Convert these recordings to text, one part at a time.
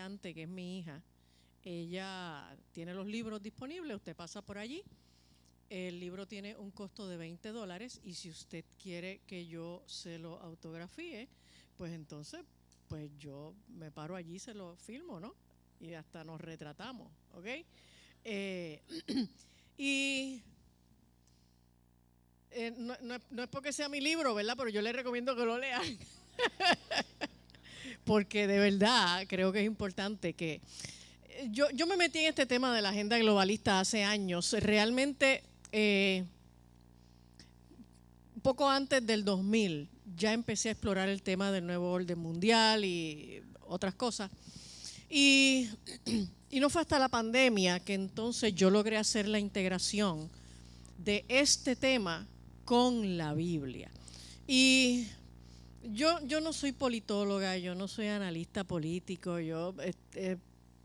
Mediante, que es mi hija, ella tiene los libros disponibles, usted pasa por allí. El libro tiene un costo de $20 y si usted quiere que yo se lo autografíe, pues entonces, pues yo me paro allí y se lo filmo, ¿no? Y hasta nos retratamos, ¿ok? Y no es porque sea mi libro, ¿verdad? Pero yo le recomiendo que lo lean. Porque de verdad creo que es importante que... Yo me metí en este tema de la agenda globalista hace años. Realmente, poco antes del 2000, ya empecé a explorar el tema del nuevo orden mundial y otras cosas. Y no fue hasta la pandemia que entonces yo logré hacer la integración de este tema con la Biblia. Y yo no soy politóloga, yo no soy analista político, yo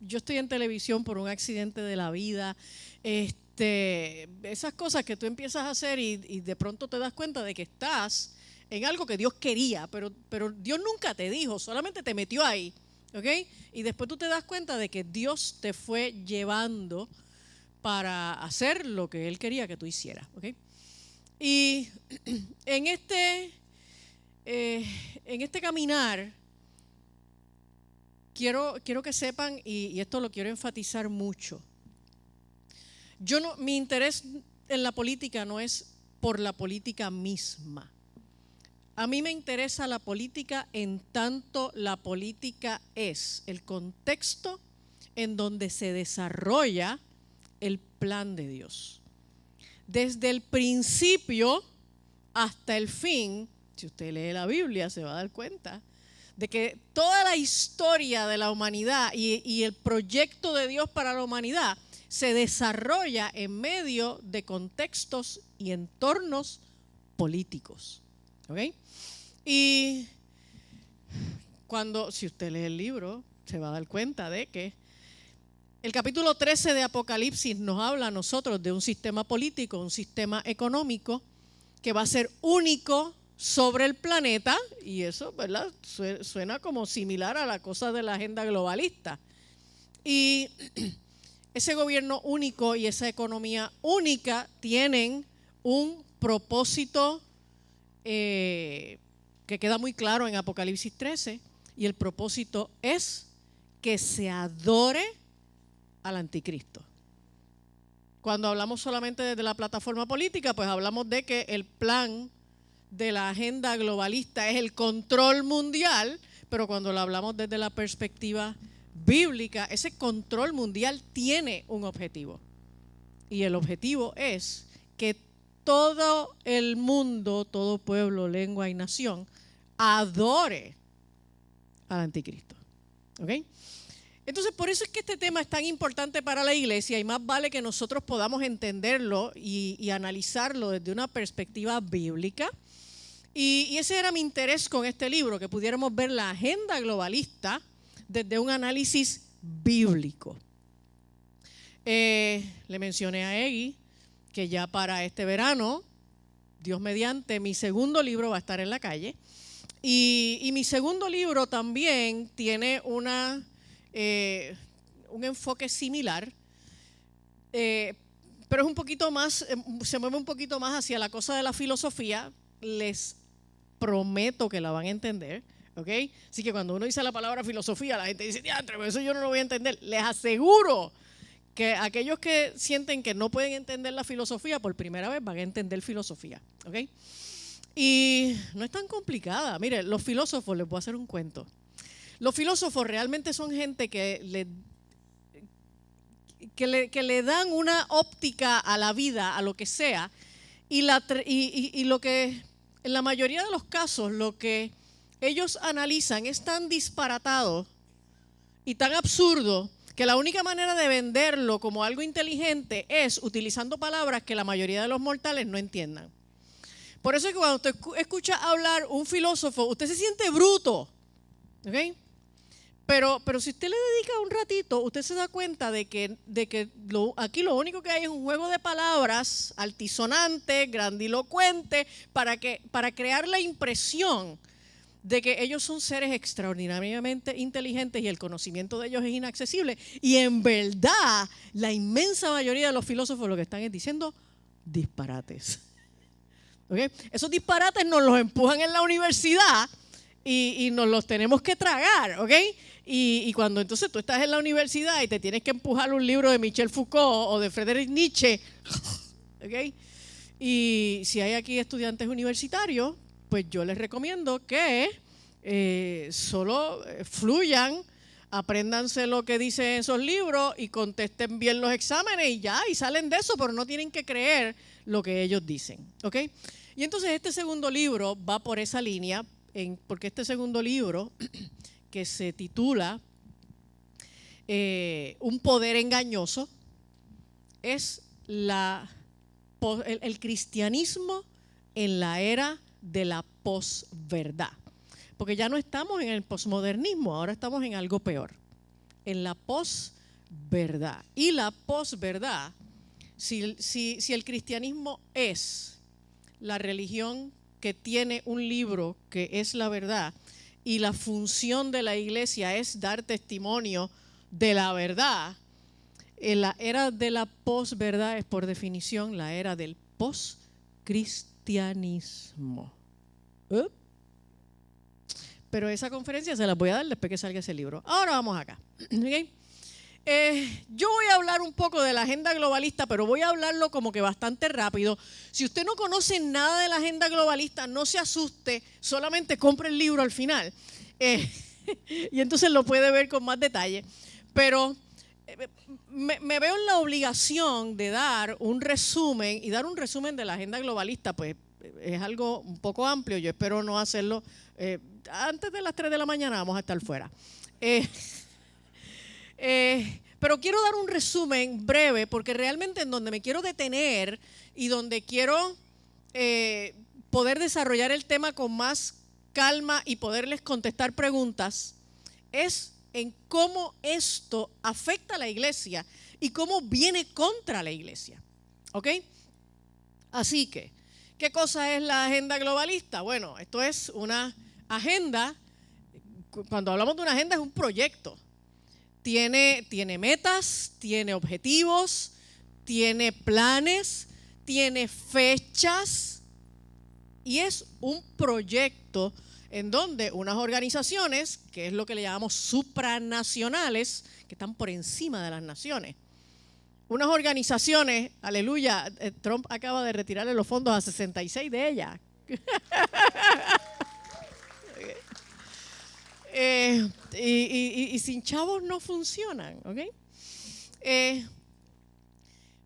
estoy en televisión por un accidente de la vida, esas cosas que tú empiezas a hacer y de pronto te das cuenta de que estás en algo que Dios quería, pero Dios nunca te dijo, solamente te metió ahí, ¿ok? Y después tú te das cuenta de que Dios te fue llevando para hacer lo que Él quería que tú hicieras, ¿ok? Y en este caminar, quiero que sepan, y esto lo quiero enfatizar mucho, mi interés en la política no es por la política misma. A mí me interesa la política en tanto la política es el contexto en donde se desarrolla el plan de Dios. Desde el principio hasta el fin, si usted lee la Biblia se va a dar cuenta de que toda la historia de la humanidad y el proyecto de Dios para la humanidad se desarrolla en medio de contextos y entornos políticos. ¿Ok? Y si usted lee el libro, se va a dar cuenta de que el capítulo 13 de Apocalipsis nos habla a nosotros de un sistema político, un sistema económico que va a ser único sobre el planeta, y eso, ¿verdad?, suena como similar a la cosa de la agenda globalista. Y ese gobierno único y esa economía única tienen un propósito que queda muy claro en Apocalipsis 13, y el propósito es que se adore al anticristo. Cuando hablamos solamente desde la plataforma política, pues hablamos de que el plan de la agenda globalista es el control mundial, pero cuando lo hablamos desde la perspectiva bíblica, ese control mundial tiene un objetivo. Y el objetivo es que todo el mundo, todo pueblo, lengua y nación adore al anticristo. ¿Ok? Entonces, por eso es que este tema es tan importante para la iglesia y más vale que nosotros podamos entenderlo y analizarlo desde una perspectiva bíblica. Y ese era mi interés con este libro, que pudiéramos ver la agenda globalista desde un análisis bíblico. Le mencioné a Egui que ya para este verano, Dios mediante, mi segundo libro va a estar en la calle. Y mi segundo libro también tiene un enfoque similar, pero es un poquito más, se mueve un poquito más hacia la cosa de la filosofía. Les prometo que la van a entender, ¿ok? Así que cuando uno dice la palabra filosofía, la gente dice, diantre, eso yo no lo voy a entender. Les aseguro que aquellos que sienten que no pueden entender la filosofía, por primera vez van a entender filosofía, ¿ok? Y no es tan complicada. Mire, los filósofos, les voy a hacer un cuento. Los filósofos realmente son gente que le dan una óptica a la vida, a lo que sea, y lo que, en la mayoría de los casos, lo que ellos analizan es tan disparatado y tan absurdo que la única manera de venderlo como algo inteligente es utilizando palabras que la mayoría de los mortales no entiendan. Por eso es que cuando usted escucha hablar un filósofo, usted se siente bruto, ¿ok? Pero si usted le dedica un ratito, usted se da cuenta de que aquí lo único que hay es un juego de palabras altisonante, grandilocuente, para crear la impresión de que ellos son seres extraordinariamente inteligentes y el conocimiento de ellos es inaccesible. Y en verdad, la inmensa mayoría de los filósofos lo que están es diciendo disparates. ¿Okay? Esos disparates nos los empujan en la universidad y nos los tenemos que tragar, ¿ok? Y cuando entonces tú estás en la universidad y te tienes que empujar un libro de Michel Foucault o de Friedrich Nietzsche, ¿ok? Y si hay aquí estudiantes universitarios, pues yo les recomiendo que solo fluyan, apréndanse lo que dicen esos libros y contesten bien los exámenes y ya, y salen de eso, pero no tienen que creer lo que ellos dicen, ¿ok? Y entonces este segundo libro va por esa línea, porque este segundo libro, que se titula Un poder engañoso, es el cristianismo en la era de la posverdad. Porque ya no estamos en el posmodernismo, ahora estamos en algo peor, en la posverdad. Y la posverdad, si el cristianismo es la religión que tiene un libro que es la verdad y la función de la iglesia es dar testimonio de la verdad, en la era de la posverdad es por definición la era del poscristianismo. Pero esa conferencia se la voy a dar después que salga ese libro. Ahora vamos acá. ¿Okay? Yo voy a hablar un poco de la agenda globalista, pero voy a hablarlo como que bastante rápido. Si usted no conoce nada de la agenda globalista, no se asuste, solamente compre el libro al final. Y entonces lo puede ver con más detalle. Pero me veo en la obligación de dar un resumen, y dar un resumen de la agenda globalista, pues es algo un poco amplio. Yo espero no hacerlo antes de las 3 de la mañana, vamos a estar fuera. Pero quiero dar un resumen breve porque realmente en donde me quiero detener y donde quiero poder desarrollar el tema con más calma y poderles contestar preguntas es en cómo esto afecta a la iglesia y cómo viene contra la iglesia. ¿Ok? Así que, ¿qué cosa es la agenda globalista? Bueno, esto es una agenda. Cuando hablamos de una agenda es un proyecto. Tiene metas, tiene objetivos, tiene planes, tiene fechas y es un proyecto en donde unas organizaciones, que es lo que le llamamos supranacionales, que están por encima de las naciones, unas organizaciones, aleluya, Trump acaba de retirarle los fondos a 66 de ellas. Y sin chavos no funcionan, ¿ok?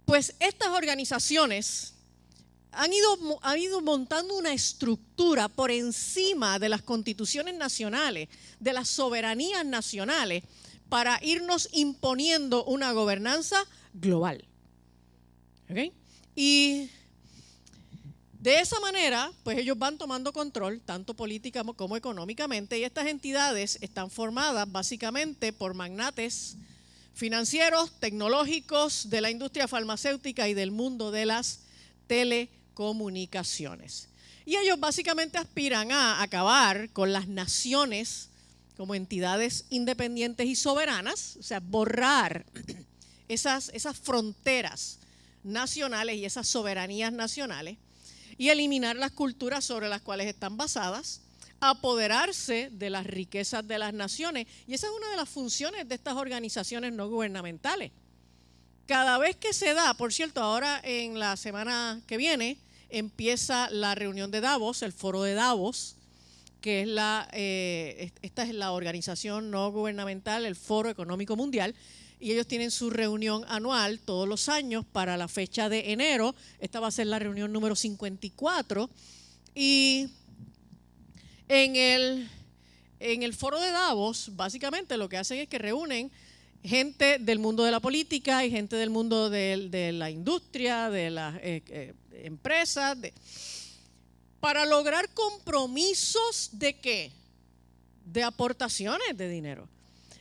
Pues estas organizaciones han ido montando una estructura por encima de las constituciones nacionales, de las soberanías nacionales, para irnos imponiendo una gobernanza global. ¿Ok? Y de esa manera, pues ellos van tomando control, tanto política como económicamente, y estas entidades están formadas básicamente por magnates financieros, tecnológicos, de la industria farmacéutica y del mundo de las telecomunicaciones. Y ellos básicamente aspiran a acabar con las naciones como entidades independientes y soberanas, o sea, borrar esas fronteras nacionales y esas soberanías nacionales, y eliminar las culturas sobre las cuales están basadas, apoderarse de las riquezas de las naciones. Y esa es una de las funciones de estas organizaciones no gubernamentales. Cada vez que se da, por cierto, ahora en la semana que viene empieza la reunión de Davos, el foro de Davos, que es esta es la organización no gubernamental, el Foro Económico Mundial, y ellos tienen su reunión anual todos los años para la fecha de enero. Esta va a ser la reunión número 54. Y en el foro de Davos, básicamente lo que hacen es que reúnen gente del mundo de la política y gente del mundo de la industria, de las empresas, para lograr compromisos ¿de qué? De aportaciones de dinero.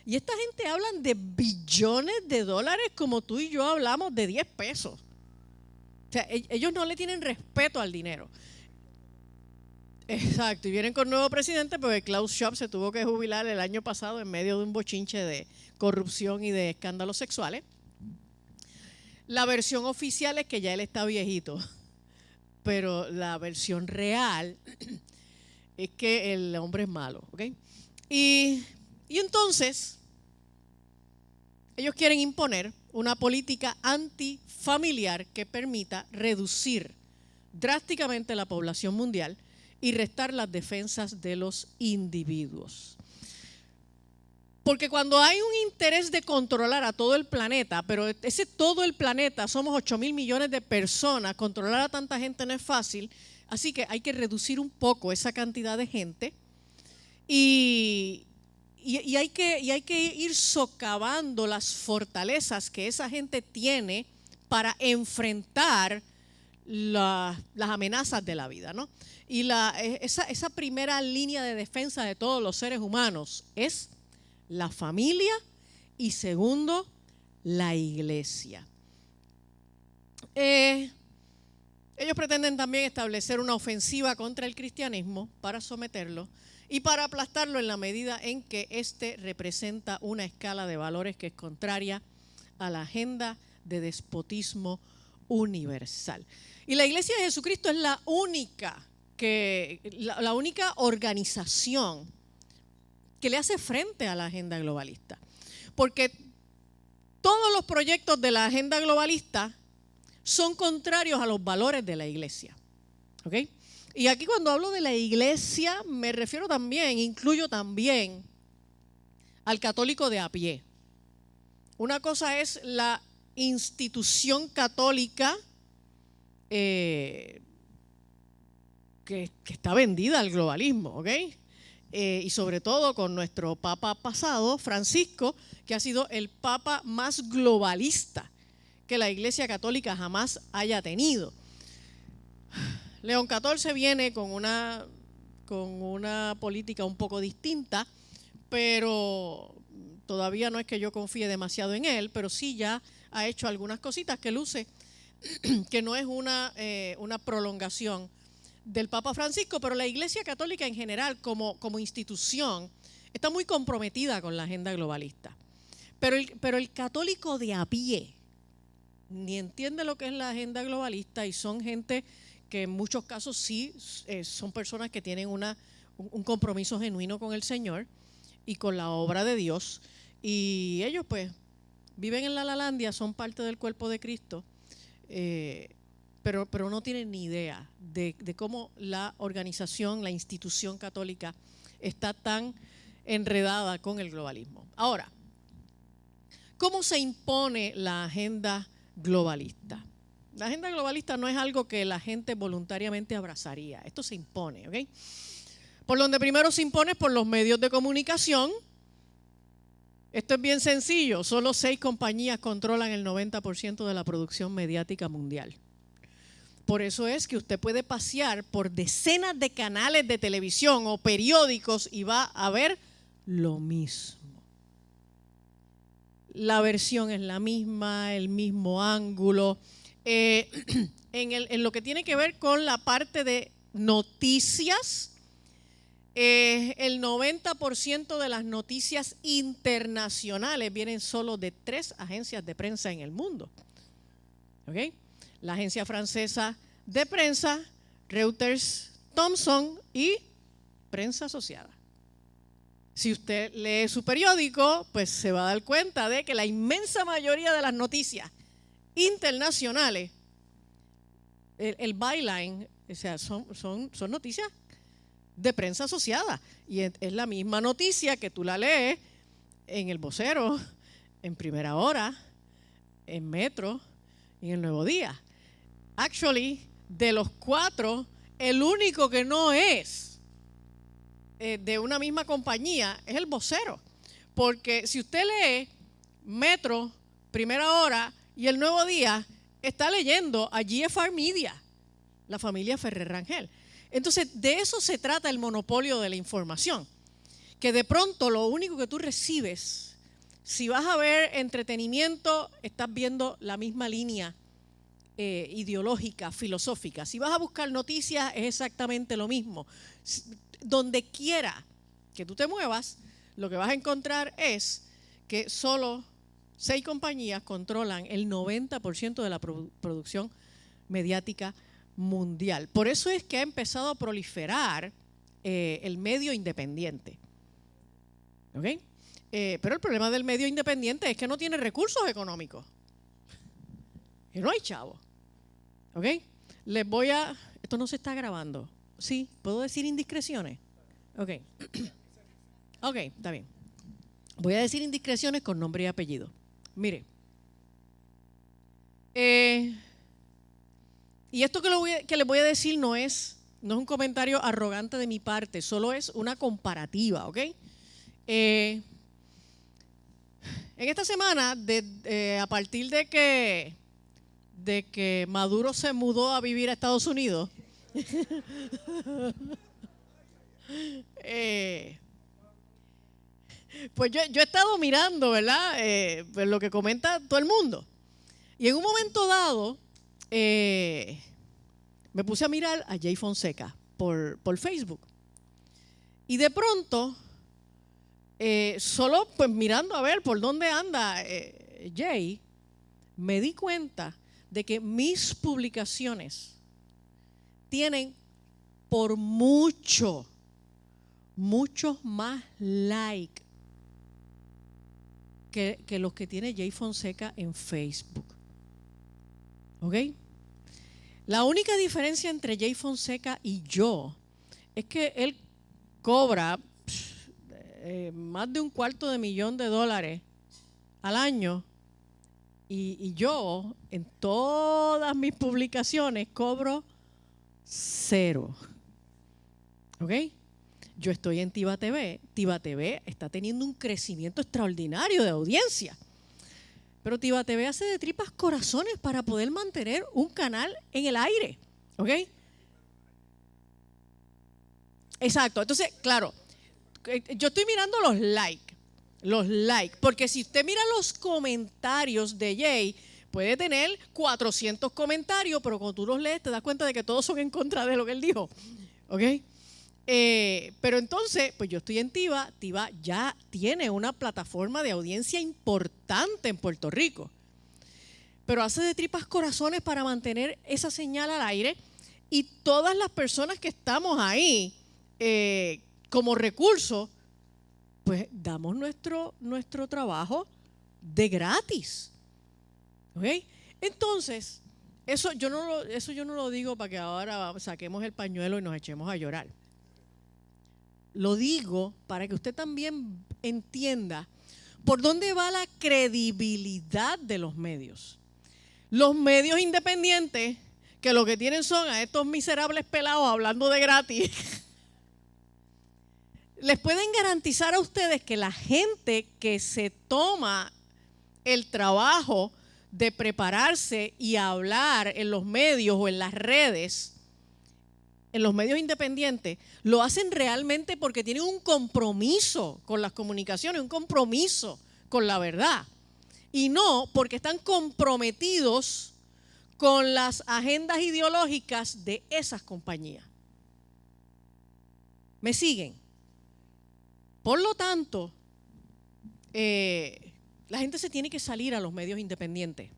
Y esta gente hablan de billones de dólares como tú y yo hablamos de 10 pesos. O sea, ellos no le tienen respeto al dinero. Exacto, y vienen con nuevo presidente, porque Klaus Schwab se tuvo que jubilar el año pasado en medio de un bochinche de corrupción y de escándalos sexuales. La versión oficial es que ya él está viejito, pero la versión real es que el hombre es malo, ¿ok? Y entonces, ellos quieren imponer una política antifamiliar que permita reducir drásticamente la población mundial y restar las defensas de los individuos. Porque cuando hay un interés de controlar a todo el planeta, pero ese todo el planeta, somos 8.000 millones de personas, controlar a tanta gente no es fácil, así que hay que reducir un poco esa cantidad de gente y hay que ir socavando las fortalezas que esa gente tiene para enfrentar las amenazas de la vida, ¿no? Y esa primera línea de defensa de todos los seres humanos es la familia y segundo, la iglesia. Ellos pretenden también establecer una ofensiva contra el cristianismo para someterlo y para aplastarlo en la medida en que éste representa una escala de valores que es contraria a la agenda de despotismo universal. Y la Iglesia de Jesucristo es la única organización que le hace frente a la agenda globalista. Porque todos los proyectos de la agenda globalista son contrarios a los valores de la iglesia. ¿Ok? Y aquí cuando hablo de la iglesia me refiero también, incluyo también al católico de a pie. Una cosa es la institución católica que está vendida al globalismo, ¿ok? Y sobre todo con nuestro Papa pasado, Francisco, que ha sido el Papa más globalista que la Iglesia Católica jamás haya tenido. León XIV viene con una política un poco distinta, pero todavía no es que yo confíe demasiado en él, pero sí ya ha hecho algunas cositas que luce que no es una prolongación del Papa Francisco, pero la Iglesia Católica en general como institución está muy comprometida con la agenda globalista. Pero el católico de a pie ni entiende lo que es la agenda globalista y son gente que en muchos casos sí son personas que tienen un compromiso genuino con el Señor y con la obra de Dios, y ellos pues viven en la Lalandia, son parte del cuerpo de Cristo, pero no tienen ni idea de cómo la organización, la institución católica está tan enredada con el globalismo. Ahora, ¿cómo se impone la agenda globalista? La agenda globalista no es algo que la gente voluntariamente abrazaría. Esto se impone, ¿ok? Por donde primero se impone es por los medios de comunicación. Esto es bien sencillo. Solo 6 compañías controlan el 90% de la producción mediática mundial. Por eso es que usted puede pasear por decenas de canales de televisión o periódicos y va a ver lo mismo. La versión es la misma, el mismo ángulo. En lo que tiene que ver con la parte de noticias, el 90% de las noticias internacionales vienen solo de 3 agencias de prensa en el mundo. ¿Ok? La agencia francesa de prensa, Reuters, Thomson y Prensa Asociada. Si usted lee su periódico, pues se va a dar cuenta de que la inmensa mayoría de las noticias internacionales, el byline, o sea, son noticias de prensa asociada. Y es la misma noticia que tú la lees en El Vocero, en Primera Hora, en Metro y en El Nuevo Día. Actually, de los 4, el único que no es de una misma compañía es El Vocero. Porque si usted lee Metro, Primera Hora y El Nuevo Día, está leyendo a GFR Media, la familia Ferrer Rangel. Entonces, de eso se trata el monopolio de la información. Que de pronto lo único que tú recibes, si vas a ver entretenimiento, estás viendo la misma línea ideológica, filosófica. Si vas a buscar noticias es exactamente lo mismo. Donde quiera que tú te muevas, lo que vas a encontrar es que solo 6 compañías controlan el 90% de la producción mediática mundial. Por eso es que ha empezado a proliferar el medio independiente. ¿Ok? Pero el problema del medio independiente es que no tiene recursos económicos. Que no hay chavo. ¿Ok? Les voy a... Esto no se está grabando. ¿Sí? ¿Puedo decir indiscreciones? Ok. Ok, está bien. Voy a decir indiscreciones con nombre y apellido. Mire. Y esto que les voy a decir no es un comentario arrogante de mi parte, solo es una comparativa, ¿ok? En esta semana, a partir de que Maduro se mudó a vivir a Estados Unidos, pues yo he estado mirando, ¿verdad? Pues lo que comenta todo el mundo. Y en un momento dado, me puse a mirar a Jay Fonseca por Facebook. Y de pronto, solo pues mirando a ver por dónde anda Jay, me di cuenta de que mis publicaciones tienen por muchos más likes que los que tiene Jay Fonseca en Facebook. ¿Ok? La única diferencia entre Jay Fonseca y yo es que él cobra más de $250,000 al año y yo en todas mis publicaciones cobro 0. ¿Ok? Yo estoy en Tiva TV. Tiva TV está teniendo un crecimiento extraordinario de audiencia. Pero Tiva TV hace de tripas corazones para poder mantener un canal en el aire. ¿Ok? Exacto. Entonces, claro, yo estoy mirando los likes, porque si usted mira los comentarios de Jay, puede tener 400 comentarios, pero cuando tú los lees te das cuenta de que todos son en contra de lo que él dijo. ¿Ok? Pero entonces, pues yo estoy en Tiva. Tiva ya tiene una plataforma de audiencia importante en Puerto Rico, pero hace de tripas corazones para mantener esa señal al aire, y todas las personas que estamos ahí como recurso, pues damos nuestro trabajo de gratis. ¿Ok? Entonces, eso yo no lo digo para que ahora saquemos el pañuelo y nos echemos a llorar. Lo digo para que usted también entienda por dónde va la credibilidad de los medios. Los medios independientes, que lo que tienen son a estos miserables pelados hablando de gratis, les pueden garantizar a ustedes que la gente que se toma el trabajo de prepararse y hablar en los medios o en las redes, en los medios independientes, lo hacen realmente porque tienen un compromiso con las comunicaciones, un compromiso con la verdad, y no porque están comprometidos con las agendas ideológicas de esas compañías. ¿Me siguen? Por lo tanto, la gente se tiene que salir a los medios independientes.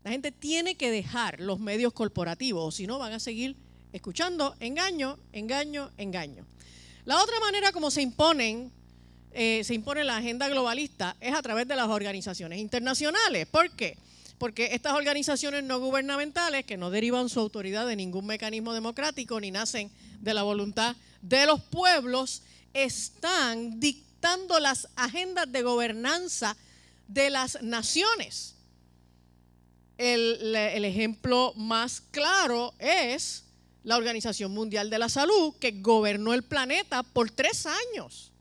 La gente tiene que dejar los medios corporativos, o si no van a seguir escuchando engaño, engaño, engaño. La otra manera como se impone la agenda globalista es a través de las organizaciones internacionales. ¿Por qué? Porque estas organizaciones no gubernamentales, que no derivan su autoridad de ningún mecanismo democrático ni nacen de la voluntad de los pueblos, están dictando las agendas de gobernanza de las naciones. El ejemplo más claro es la Organización Mundial de la Salud, que gobernó el planeta por 3 años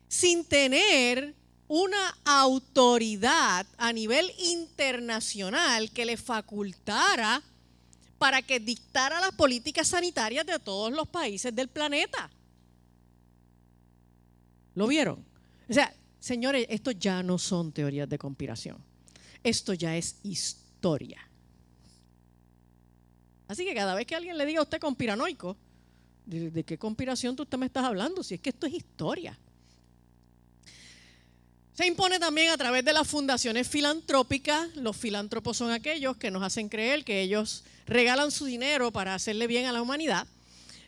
sin tener una autoridad a nivel internacional que le facultara para que dictara las políticas sanitarias de todos los países del planeta. ¿Lo vieron? O sea, señores, esto ya no son teorías de conspiración. Esto ya es historia. Así que cada vez que alguien le diga a usted conspiranoico, ¿de qué conspiración usted me estás hablando? Si es que esto es historia. Se impone también a través de las fundaciones filantrópicas. Los filántropos son aquellos que nos hacen creer que ellos regalan su dinero para hacerle bien a la humanidad.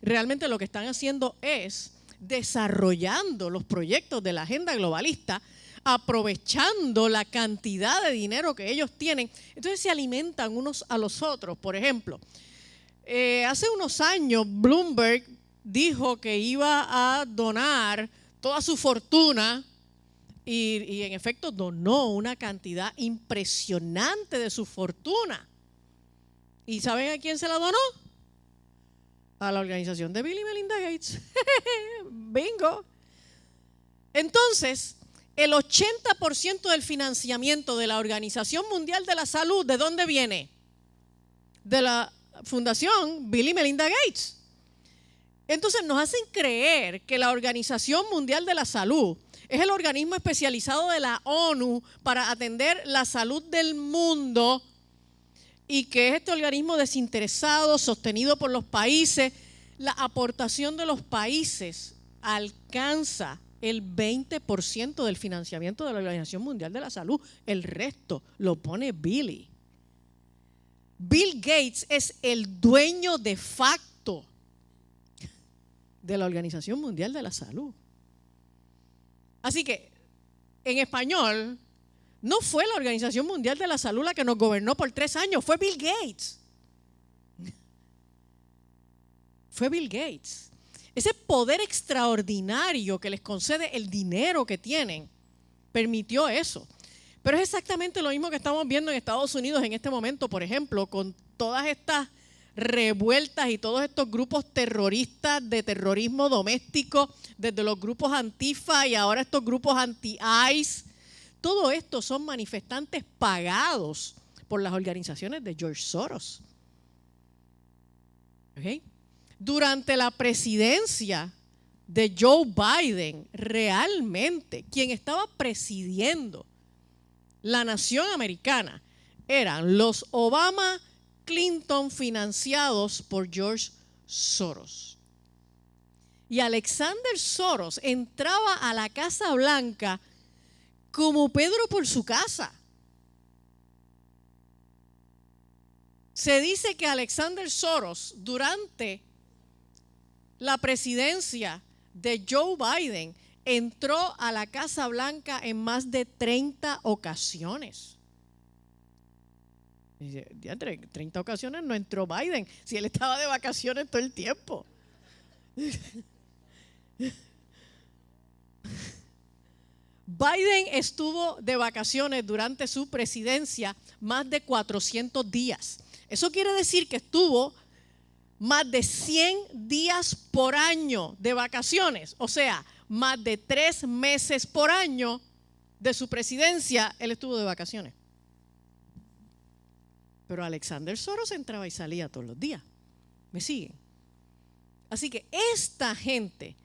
Realmente lo que están haciendo es desarrollando los proyectos de la agenda globalista, aprovechando la cantidad de dinero que ellos tienen. Entonces se alimentan unos a los otros. Por ejemplo, hace unos años Bloomberg dijo que iba a donar toda su fortuna y en efecto donó una cantidad impresionante de su fortuna. ¿Y saben a quién se la donó? A la organización de Bill y Melinda Gates. Bingo. Entonces, el 80% del financiamiento de la Organización Mundial de la Salud, ¿de dónde viene? De la Fundación Bill y Melinda Gates. Entonces nos hacen creer que la Organización Mundial de la Salud es el organismo especializado de la ONU para atender la salud del mundo y que es este organismo desinteresado, sostenido por los países. La aportación de los países alcanza el 20% del financiamiento de la Organización Mundial de la Salud. El resto lo pone Bill. Bill Gates es el dueño de facto de la Organización Mundial de la Salud. Así que, en español, no fue la Organización Mundial de la Salud la que nos gobernó por 3 años, fue Bill Gates. Fue Bill Gates. Ese poder extraordinario que les concede el dinero que tienen, permitió eso. Pero es exactamente lo mismo que estamos viendo en Estados Unidos en este momento, por ejemplo, con todas estas revueltas y todos estos grupos terroristas de terrorismo doméstico, desde los grupos Antifa y ahora estos grupos anti-ICE. Todo esto son manifestantes pagados por las organizaciones de George Soros. ¿Okay? Durante la presidencia de Joe Biden, realmente quien estaba presidiendo la nación americana eran los Obama Clinton financiados por George Soros. Y Alexander Soros entraba a la Casa Blanca como Pedro por su casa. Se dice que Alexander Soros, durante la presidencia de Joe Biden, entró a la Casa Blanca en más de 30 ocasiones. Ya entre 30 ocasiones no entró Biden, si él estaba de vacaciones todo el tiempo. Biden estuvo de vacaciones durante su presidencia más de 400 días. Eso quiere decir que estuvo más de 100 días por año de vacaciones. O sea, más de 3 meses por año de su presidencia, él estuvo de vacaciones. Pero Alexander Soros entraba y salía todos los días. ¿Me siguen? Así que esta gente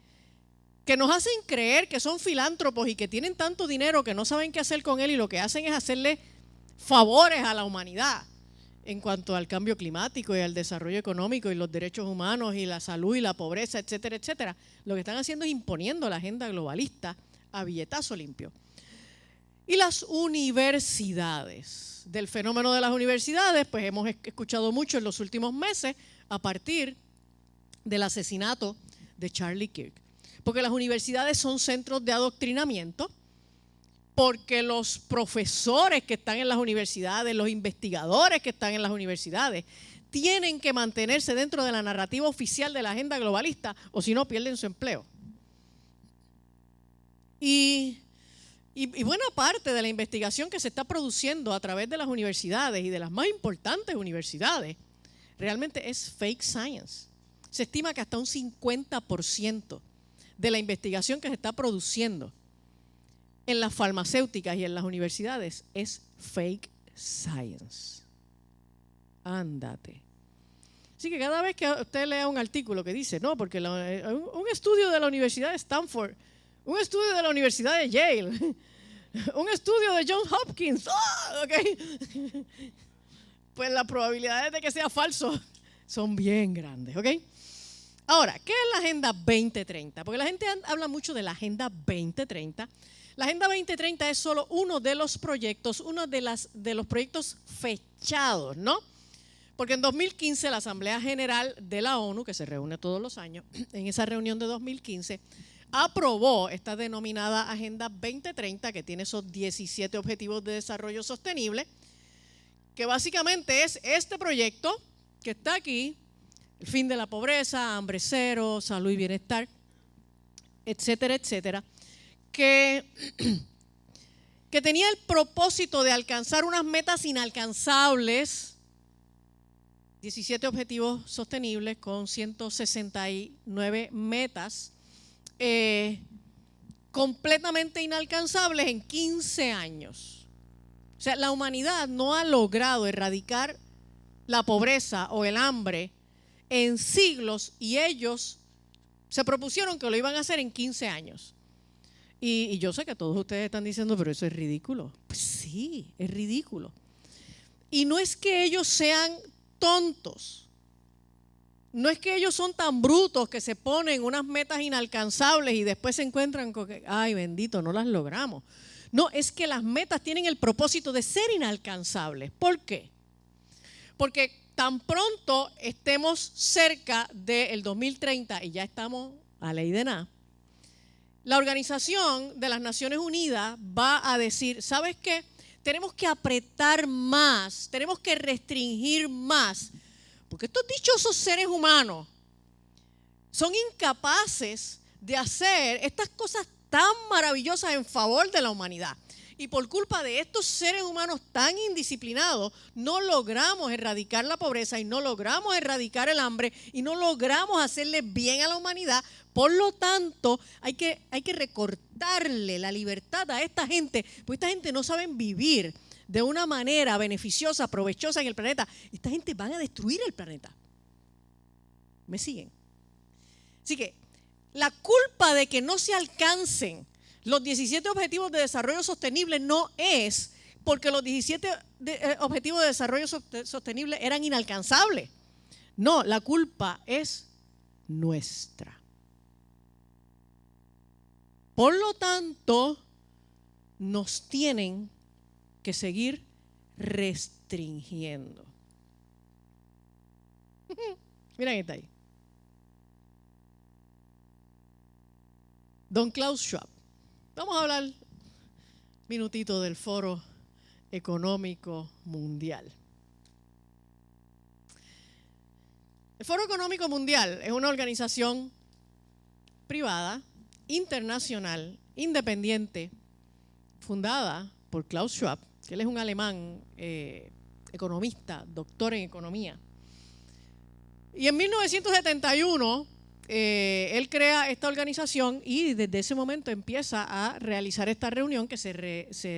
que nos hacen creer que son filántropos y que tienen tanto dinero que no saben qué hacer con él y lo que hacen es hacerle favores a la humanidad en cuanto al cambio climático y al desarrollo económico y los derechos humanos y la salud y la pobreza, etcétera, etcétera. Lo que están haciendo es imponiendo la agenda globalista a billetazo limpio. Y las universidades. Del fenómeno de las universidades, pues hemos escuchado mucho en los últimos meses a partir del asesinato de Charlie Kirk. Porque las universidades son centros de adoctrinamiento, porque los profesores que están en las universidades, los investigadores que están en las universidades, tienen que mantenerse dentro de la narrativa oficial de la agenda globalista, o si no pierden su empleo. Y buena parte de la investigación que se está produciendo a través de las universidades y de las más importantes universidades realmente es fake science. Se estima que hasta un 50% de la investigación que se está produciendo en las farmacéuticas y en las universidades es fake science. Ándate. Así que cada vez que usted lea un artículo que dice, no, porque un estudio de la Universidad de Stanford, un estudio de la Universidad de Yale, un estudio de Johns Hopkins, okay. Pues la probabilidad de que sea falso Son bien grandes, ¿ok? Ahora, ¿qué es la Agenda 2030? Porque la gente habla mucho de la Agenda 2030. La Agenda 2030 es solo uno de los proyectos, de los proyectos fechados, ¿no? Porque en 2015 la Asamblea General de la ONU, que se reúne todos los años, en esa reunión de 2015, aprobó esta denominada Agenda 2030, que tiene esos 17 Objetivos de Desarrollo Sostenible, que básicamente es este proyecto que está aquí, el fin de la pobreza, hambre cero, salud y bienestar, etcétera, etcétera, que tenía el propósito de alcanzar unas metas inalcanzables, 17 objetivos sostenibles con 169 metas, completamente inalcanzables en 15 años. O sea, la humanidad no ha logrado erradicar la pobreza o el hambre en siglos y ellos se propusieron que lo iban a hacer en 15 años. Y yo sé que todos ustedes están diciendo, pero eso es ridículo. Pues sí, es ridículo. Y no es que ellos sean tontos. No es que ellos son tan brutos que se ponen unas metas inalcanzables y después se encuentran con que, ay bendito, no las logramos. No, es que las metas tienen el propósito de ser inalcanzables. ¿Por qué? Porque tan pronto estemos cerca del 2030 y ya estamos a ley de nada, la Organización de las Naciones Unidas va a decir, ¿sabes qué? Tenemos que apretar más, tenemos que restringir más, porque estos dichosos seres humanos son incapaces de hacer estas cosas tan maravillosas en favor de la humanidad. Y por culpa de estos seres humanos tan indisciplinados, no logramos erradicar la pobreza y no logramos erradicar el hambre y no logramos hacerle bien a la humanidad. Por lo tanto, hay que recortarle la libertad a esta gente, porque esta gente no sabe vivir de una manera beneficiosa, provechosa en el planeta. Esta gente van a destruir el planeta. ¿Me siguen? Así que la culpa de que no se alcancen los 17 Objetivos de Desarrollo Sostenible no es porque los 17 Objetivos de Desarrollo Sostenible eran inalcanzables. No, la culpa es nuestra. Por lo tanto, nos tienen que seguir restringiendo. Mira quién está ahí. Don Klaus Schwab. Vamos a hablar un minutito del Foro Económico Mundial. El Foro Económico Mundial es una organización privada, internacional, independiente, fundada por Klaus Schwab, que él es un alemán economista, doctor en economía. Y en 1971 él crea esta organización y desde ese momento empieza a realizar esta reunión que se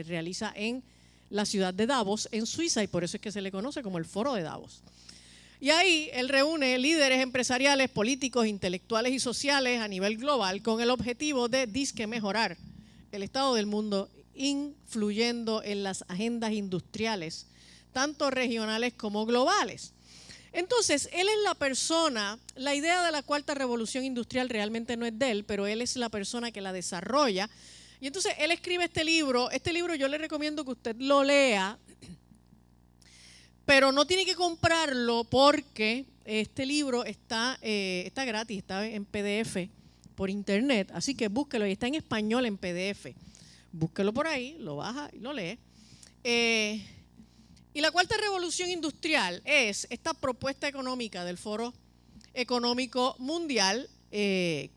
realiza en la ciudad de Davos, en Suiza, y por eso es que se le conoce como el Foro de Davos. Y ahí él reúne líderes empresariales, políticos, intelectuales y sociales a nivel global con el objetivo de disque mejorar el estado del mundo, influyendo en las agendas industriales, tanto regionales como globales. Entonces, él es la persona, la idea de la cuarta revolución industrial realmente no es de él, pero él es la persona que la desarrolla. Y entonces él escribe este libro yo le recomiendo que usted lo lea, pero no tiene que comprarlo porque este libro está gratis, está en PDF por internet, así que búsquelo, y está en español en PDF. Búsquelo por ahí, lo baja y lo lee. Y la cuarta revolución industrial es esta propuesta económica del Foro Económico Mundial que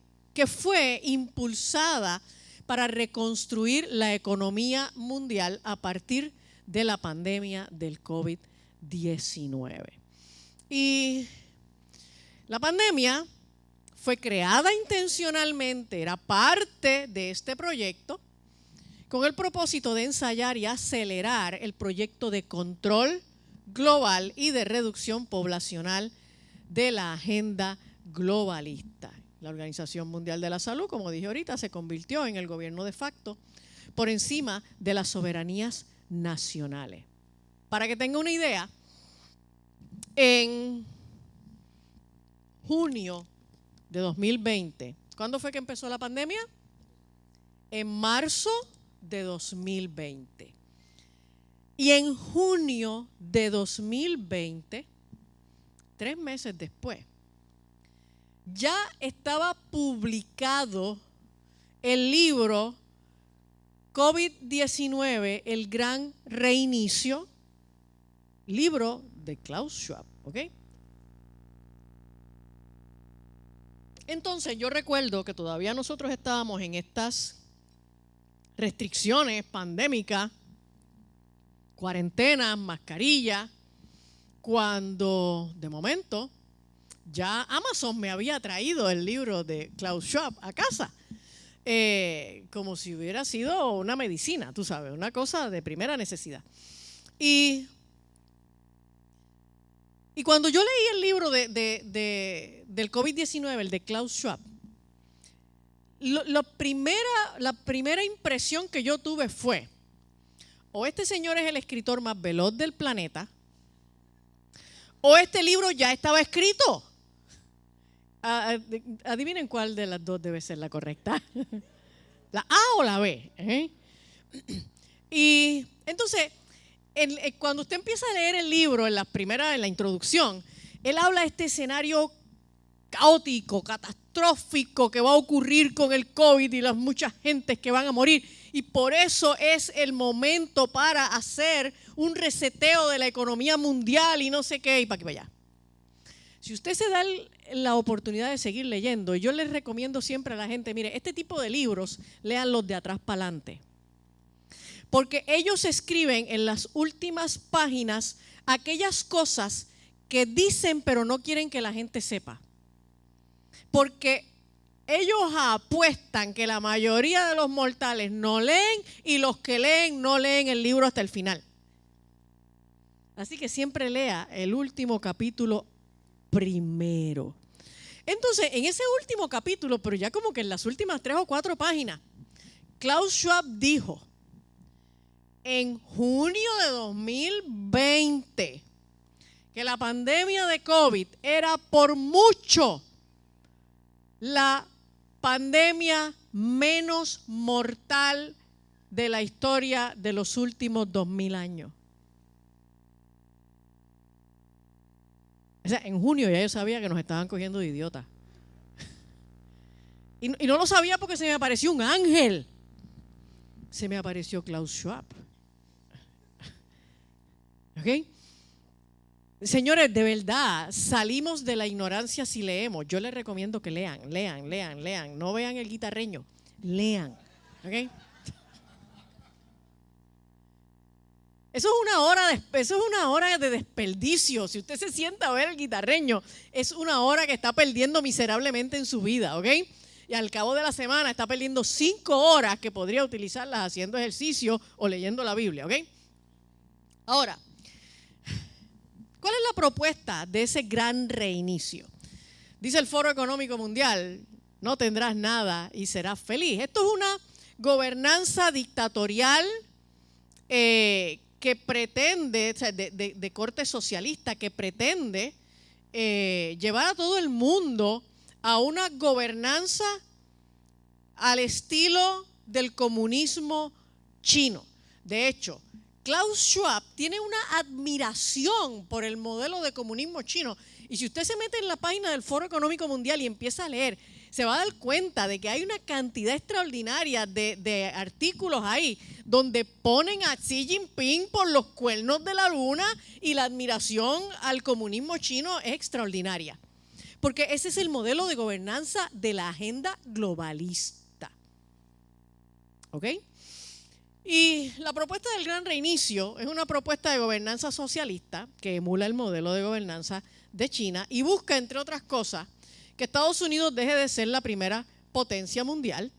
fue impulsada para reconstruir la economía mundial a partir de la pandemia del COVID-19. Y la pandemia fue creada intencionalmente, era parte de este proyecto, con el propósito de ensayar y acelerar el proyecto de control global y de reducción poblacional de la agenda globalista. La Organización Mundial de la Salud, como dije ahorita, se convirtió en el gobierno de facto por encima de las soberanías nacionales. Para que tenga una idea, en junio de 2020. ¿Cuándo fue que empezó la pandemia? En marzo de 2020. Y en junio de 2020, 3 meses después, ya estaba publicado el libro COVID-19, el gran reinicio, libro de Klaus Schwab, ¿ok? Entonces yo recuerdo que todavía nosotros estábamos en estas restricciones pandémicas, cuarentenas, mascarillas, cuando de momento ya Amazon me había traído el libro de Klaus Schwab a casa, como si hubiera sido una medicina, tú sabes, una cosa de primera necesidad. Y cuando yo leí el libro del COVID-19, el de Klaus Schwab, la primera impresión que yo tuve fue, o este señor es el escritor más veloz del planeta, o este libro ya estaba escrito. Adivinen cuál de las dos debe ser la correcta. ¿La A o la B? Y entonces, cuando usted empieza a leer el libro, en la introducción, él habla de este escenario caótico, catastrófico que va a ocurrir con el COVID y las muchas gentes que van a morir. Y por eso es el momento para hacer un reseteo de la economía mundial y no sé qué, y para aquí para allá. Si usted se da la oportunidad de seguir leyendo, yo les recomiendo siempre a la gente, mire, este tipo de libros, léanlos de atrás para adelante. Porque ellos escriben en las últimas páginas aquellas cosas que dicen pero no quieren que la gente sepa. Porque ellos apuestan que la mayoría de los mortales no leen y los que leen no leen el libro hasta el final. Así que siempre lea el último capítulo primero. Entonces, en ese último capítulo, pero ya como que en las últimas 3 o 4 páginas, Klaus Schwab dijo, en junio de 2020, que la pandemia de COVID era por mucho la pandemia menos mortal de la historia de los últimos 2000 años. O sea, en junio ya yo sabía que nos estaban cogiendo de idiotas. Y no lo sabía porque se me apareció un ángel. Se me apareció Klaus Schwab. ¿Ok? Señores, de verdad, salimos de la ignorancia si leemos. Yo les recomiendo que lean. No vean el guitarreño, lean. ¿Ok? Eso es una hora de desperdicio. Si usted se sienta a ver el guitarreño, es una hora que está perdiendo miserablemente en su vida, ¿ok? Y al cabo de la semana está perdiendo 5 horas que podría utilizarlas haciendo ejercicio o leyendo la Biblia, ¿ok? Ahora, ¿cuál es la propuesta de ese gran reinicio? Dice el Foro Económico Mundial, no tendrás nada y serás feliz. Esto es una gobernanza dictatorial que pretende, o sea, de corte socialista, que pretende llevar a todo el mundo a una gobernanza al estilo del comunismo chino. De hecho, Klaus Schwab tiene una admiración por el modelo de comunismo chino. Y si usted se mete en la página del Foro Económico Mundial y empieza a leer, se va a dar cuenta de que hay una cantidad extraordinaria de artículos ahí donde ponen a Xi Jinping por los cuernos de la luna y la admiración al comunismo chino es extraordinaria. Porque ese es el modelo de gobernanza de la agenda globalista. ¿Ok? Y la propuesta del Gran Reinicio es una propuesta de gobernanza socialista que emula el modelo de gobernanza de China y busca, entre otras cosas, que Estados Unidos deje de ser la primera potencia mundial,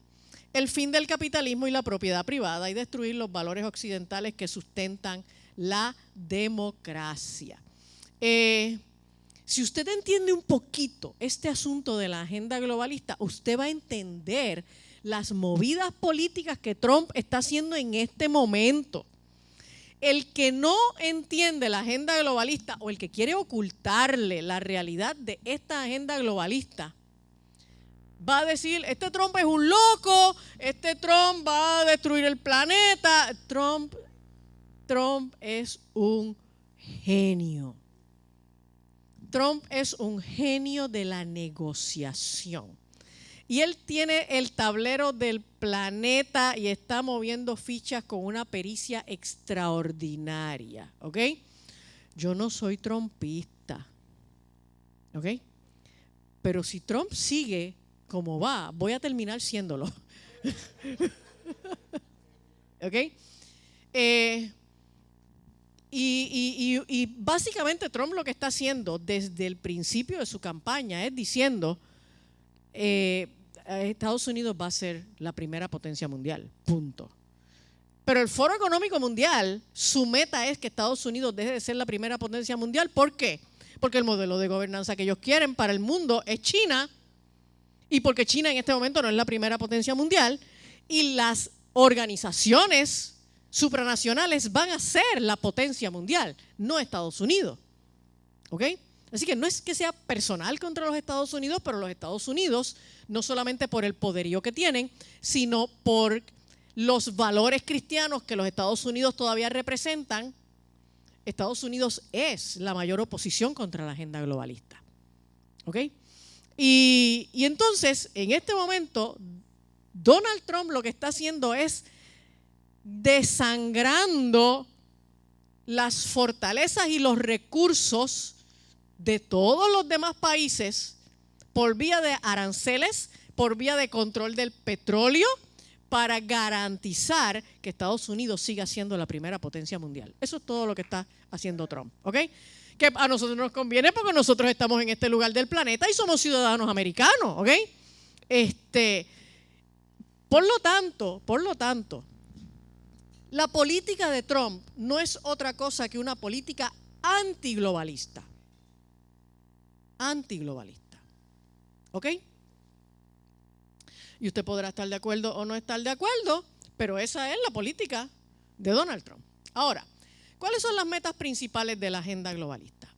el fin del capitalismo y la propiedad privada y destruir los valores occidentales que sustentan la democracia. Si usted entiende un poquito este asunto de la agenda globalista, usted va a entender las movidas políticas que Trump está haciendo en este momento. el que no entiende la agenda globalista o el que quiere ocultarle la realidad de esta agenda globalista, va a decir, este Trump es un loco, este Trump va a destruir el planeta. Trump es un genio. Trump es un genio de la negociación. Y él tiene el tablero del planeta y está moviendo fichas con una pericia extraordinaria, ¿ok? Yo no soy trumpista, ¿ok? Pero si Trump sigue como va, voy a terminar siéndolo. ¿Ok? Y básicamente Trump lo que está haciendo desde el principio de su campaña es diciendo Estados Unidos va a ser la primera potencia mundial, punto. Pero el Foro Económico Mundial, su meta es que Estados Unidos deje de ser la primera potencia mundial. ¿Por qué? Porque el modelo de gobernanza que ellos quieren para el mundo es China, y porque China en este momento no es la primera potencia mundial, y las organizaciones supranacionales van a ser la potencia mundial, no Estados Unidos. ¿Ok? Así que no es que sea personal contra los Estados Unidos, pero los Estados Unidos, no solamente por el poderío que tienen, sino por los valores cristianos que los Estados Unidos todavía representan, Estados Unidos es la mayor oposición contra la agenda globalista. ¿Ok? Y entonces, en este momento, Donald Trump lo que está haciendo es desangrando las fortalezas y los recursos de todos los demás países por vía de aranceles, por vía de control del petróleo, para garantizar que Estados Unidos siga siendo la primera potencia mundial. Eso es todo lo que está haciendo Trump, ¿ok? Que a nosotros nos conviene porque nosotros estamos en este lugar del planeta y somos ciudadanos americanos, ¿ok? Por lo tanto, la política de Trump no es otra cosa que una política antiglobalista. Antiglobalista. ¿Ok? Y usted podrá estar de acuerdo o no estar de acuerdo, pero esa es la política de Donald Trump. Ahora, ¿cuáles son las metas principales de la agenda globalista?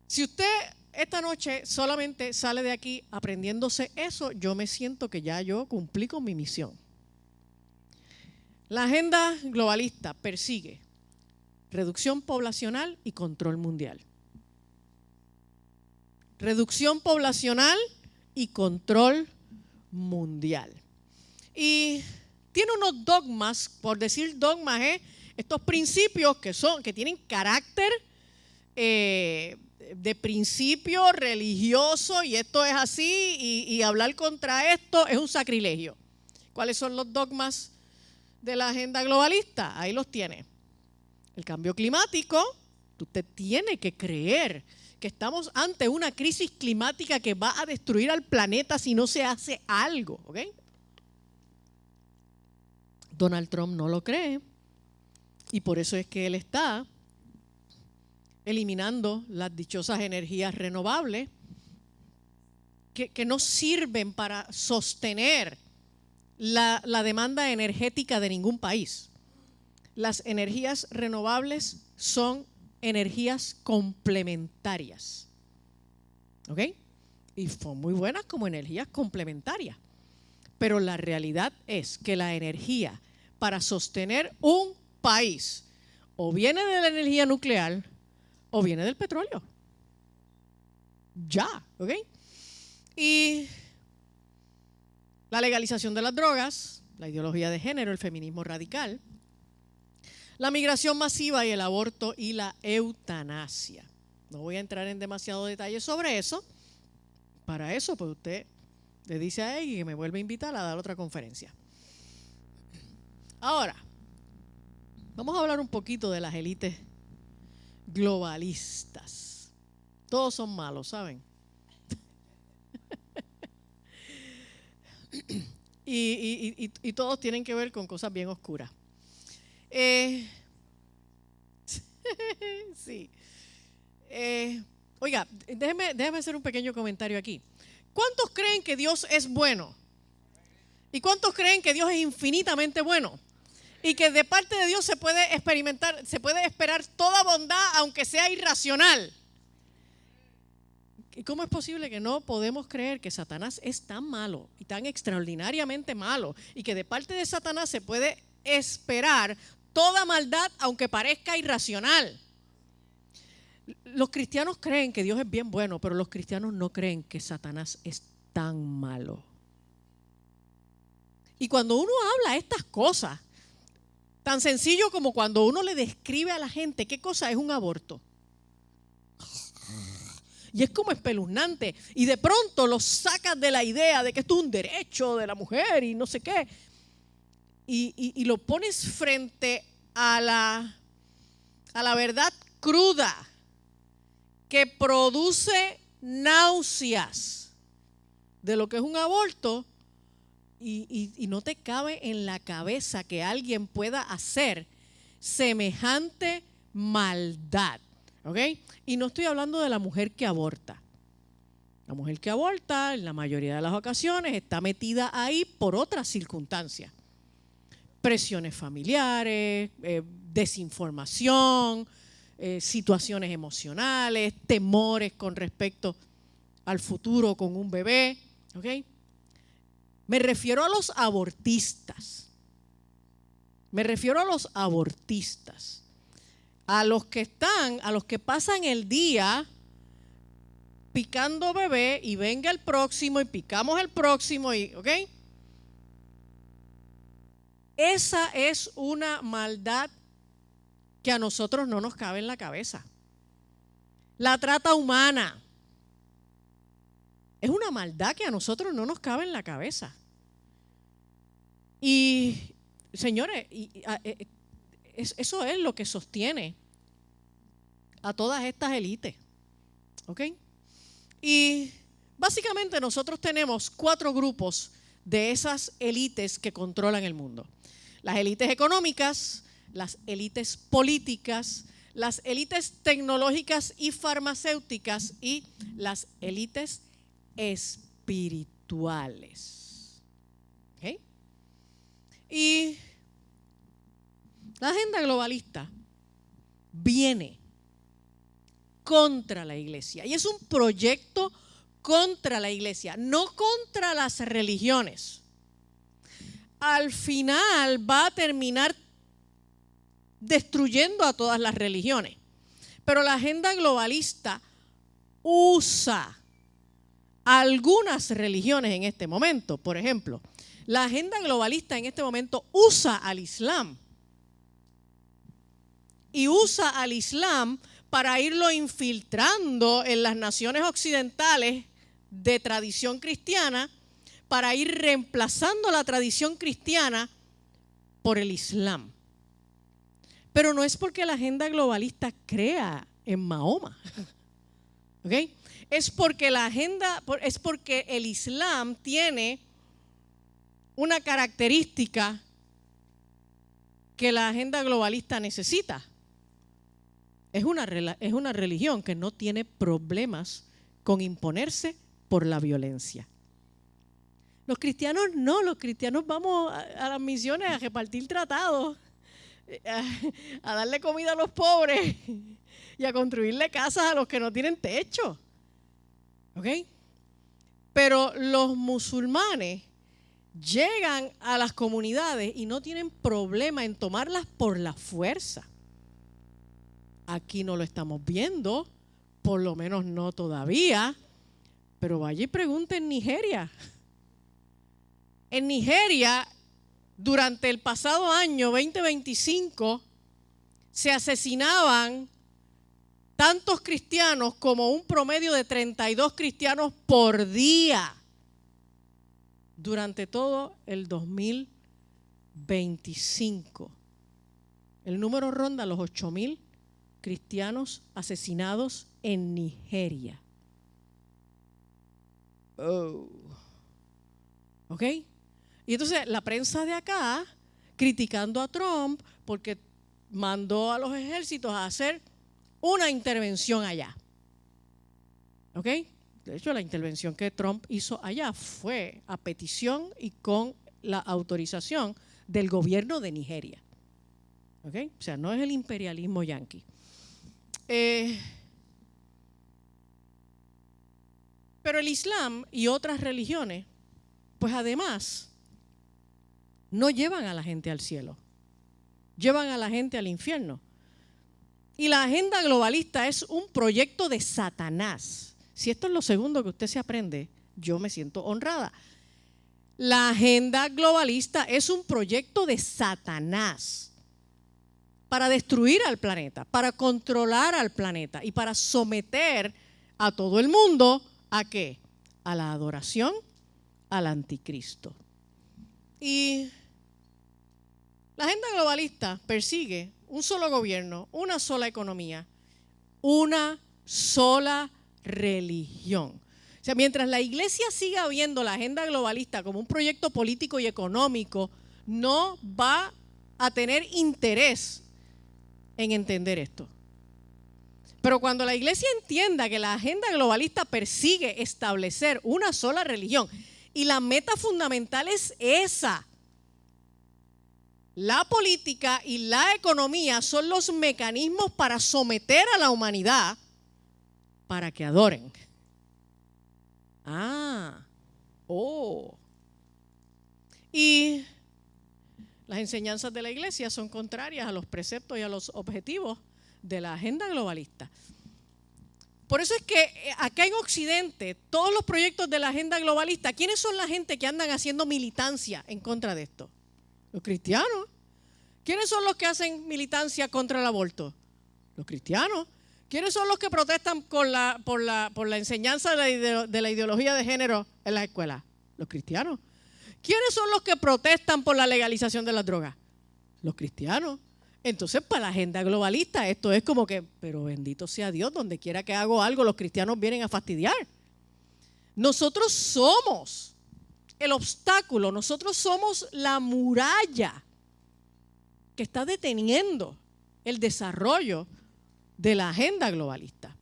Si usted esta noche solamente sale de aquí aprendiéndose eso, yo me siento que ya yo cumplí con mi misión. La agenda globalista persigue reducción poblacional y control mundial. Reducción poblacional y control mundial. Y tiene unos dogmas, por decir dogmas, estos principios que tienen carácter de principio religioso, y esto es así, y hablar contra esto es un sacrilegio. ¿Cuáles son los dogmas de la agenda globalista? Ahí los tiene. El cambio climático, usted tiene que creer que estamos ante una crisis climática que va a destruir al planeta si no se hace algo, ¿ok? Donald Trump no lo cree y por eso es que él está eliminando las dichosas energías renovables que no sirven para sostener la demanda energética de ningún país. Las energías renovables son energías complementarias, ¿ok? Y son muy buenas como energías complementarias, pero la realidad es que la energía para sostener un país o viene de la energía nuclear o viene del petróleo. Ya, ¿ok? Y la legalización de las drogas, la ideología de género, el feminismo radical, la migración masiva y el aborto y la eutanasia. No voy a entrar en demasiado detalle sobre eso. Para eso, pues usted le dice a ella que me vuelve a invitar a dar otra conferencia. Ahora, vamos a hablar un poquito de las élites globalistas. Todos son malos, ¿saben? y todos tienen que ver con cosas bien oscuras. Sí. Oiga, déjeme hacer un pequeño comentario aquí. ¿Cuántos creen que Dios es bueno? ¿Y cuántos creen que Dios es infinitamente bueno? Y que de parte de Dios se puede esperar toda bondad, aunque sea irracional. ¿Y cómo es posible que no podemos creer que Satanás es tan malo y tan extraordinariamente malo y que de parte de Satanás se puede esperar toda maldad, aunque parezca irracional? Los cristianos creen que Dios es bien bueno, pero los cristianos no creen que Satanás es tan malo. Y cuando uno habla estas cosas, tan sencillo como cuando uno le describe a la gente qué cosa es un aborto, y es como espeluznante, y de pronto los sacas de la idea de que esto es un derecho de la mujer y no sé qué, y lo pones frente a la verdad cruda que produce náuseas de lo que es un aborto, y no te cabe en la cabeza que alguien pueda hacer semejante maldad. ¿Ok? Y no estoy hablando de la mujer que aborta. La mujer que aborta, en la mayoría de las ocasiones, está metida ahí por otras circunstancias. Presiones familiares, desinformación, situaciones emocionales, temores con respecto al futuro con un bebé. ¿Ok? Me refiero a los abortistas. A los que pasan el día picando bebé y venga el próximo y picamos el próximo, ¿ok? Esa es una maldad que a nosotros no nos cabe en la cabeza. La trata humana es una maldad que a nosotros no nos cabe en la cabeza. Y, señores, eso es lo que sostiene a todas estas élites. ¿Ok? Y básicamente nosotros tenemos 4 grupos de esas élites que controlan el mundo. Las élites económicas, las élites políticas, las élites tecnológicas y farmacéuticas y las élites espirituales. ¿Ok? Y la agenda globalista viene contra la iglesia y es un proyecto contra la iglesia, no contra las religiones. Al final va a terminar destruyendo a todas las religiones, pero la agenda globalista usa algunas religiones en este momento. Por ejemplo, la agenda globalista en este momento usa al Islam. Y usa al Islam para irlo infiltrando en las naciones occidentales de tradición cristiana, para ir reemplazando la tradición cristiana por el Islam. Pero no es porque la agenda globalista crea en Mahoma. ¿Ok? Es porque el Islam tiene una característica que la agenda globalista necesita. Es una religión que no tiene problemas con imponerse por la violencia. Los cristianos no, los cristianos vamos a las misiones a repartir tratados, a darle comida a los pobres y a construirle casas a los que no tienen techo. ¿Ok? Pero los musulmanes llegan a las comunidades y no tienen problema en tomarlas por la fuerza. Aquí no lo estamos viendo, por lo menos no todavía, pero vaya y pregunte en Nigeria. En Nigeria, durante el pasado año 2025, se asesinaban tantos cristianos como un promedio de 32 cristianos por día durante todo el 2025. El número ronda los 8,000 cristianos asesinados en Nigeria. ¿Ok? Y entonces la prensa de acá criticando a Trump porque mandó a los ejércitos a hacer una intervención allá. ¿Ok? De hecho, la intervención que Trump hizo allá fue a petición y con la autorización del gobierno de Nigeria. ¿Okay? O sea, no es el imperialismo yanqui. Pero el Islam y otras religiones, pues además, no llevan a la gente al cielo, llevan a la gente al infierno. Y la agenda globalista es un proyecto de Satanás. Si esto es lo segundo que usted se aprende, yo me siento honrada. La agenda globalista es un proyecto de Satanás para destruir al planeta, para controlar al planeta y para someter a todo el mundo ¿a qué? A la adoración al anticristo. Y la agenda globalista persigue un solo gobierno, una sola economía, una sola religión. O sea, mientras la iglesia siga viendo la agenda globalista como un proyecto político y económico, no va a tener interés en entender esto. Pero cuando la iglesia entienda que la agenda globalista persigue establecer una sola religión y la meta fundamental es esa, la política y la economía son los mecanismos para someter a la humanidad para que adoren. Y las enseñanzas de la iglesia son contrarias a los preceptos y a los objetivos de la agenda globalista. Por eso es que acá en Occidente, todos los proyectos de la agenda globalista, ¿quiénes son la gente que andan haciendo militancia en contra de esto? Los cristianos. ¿Quiénes son los que hacen militancia contra el aborto? Los cristianos. ¿Quiénes son los que protestan por la enseñanza de la ideología de género en las escuelas? Los cristianos. ¿Quiénes son los que protestan por la legalización de las drogas? Los cristianos. Entonces, para la agenda globalista, esto es como que, pero bendito sea Dios, donde quiera que hago algo, los cristianos vienen a fastidiar. Nosotros somos el obstáculo, nosotros somos la muralla que está deteniendo el desarrollo de la agenda globalista.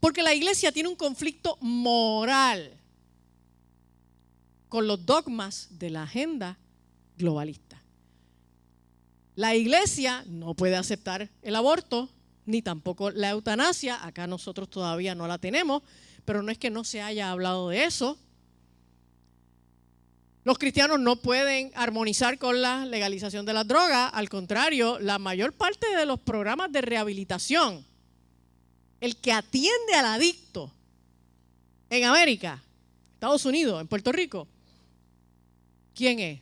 Porque la iglesia tiene un conflicto moral con los dogmas de la agenda globalista. La iglesia no puede aceptar el aborto, ni tampoco la eutanasia. Acá nosotros todavía no la tenemos, pero no es que no se haya hablado de eso. Los cristianos no pueden armonizar con la legalización de las drogas. Al contrario, la mayor parte de los programas de rehabilitación, el que atiende al adicto en América, Estados Unidos, en Puerto Rico, ¿quién es?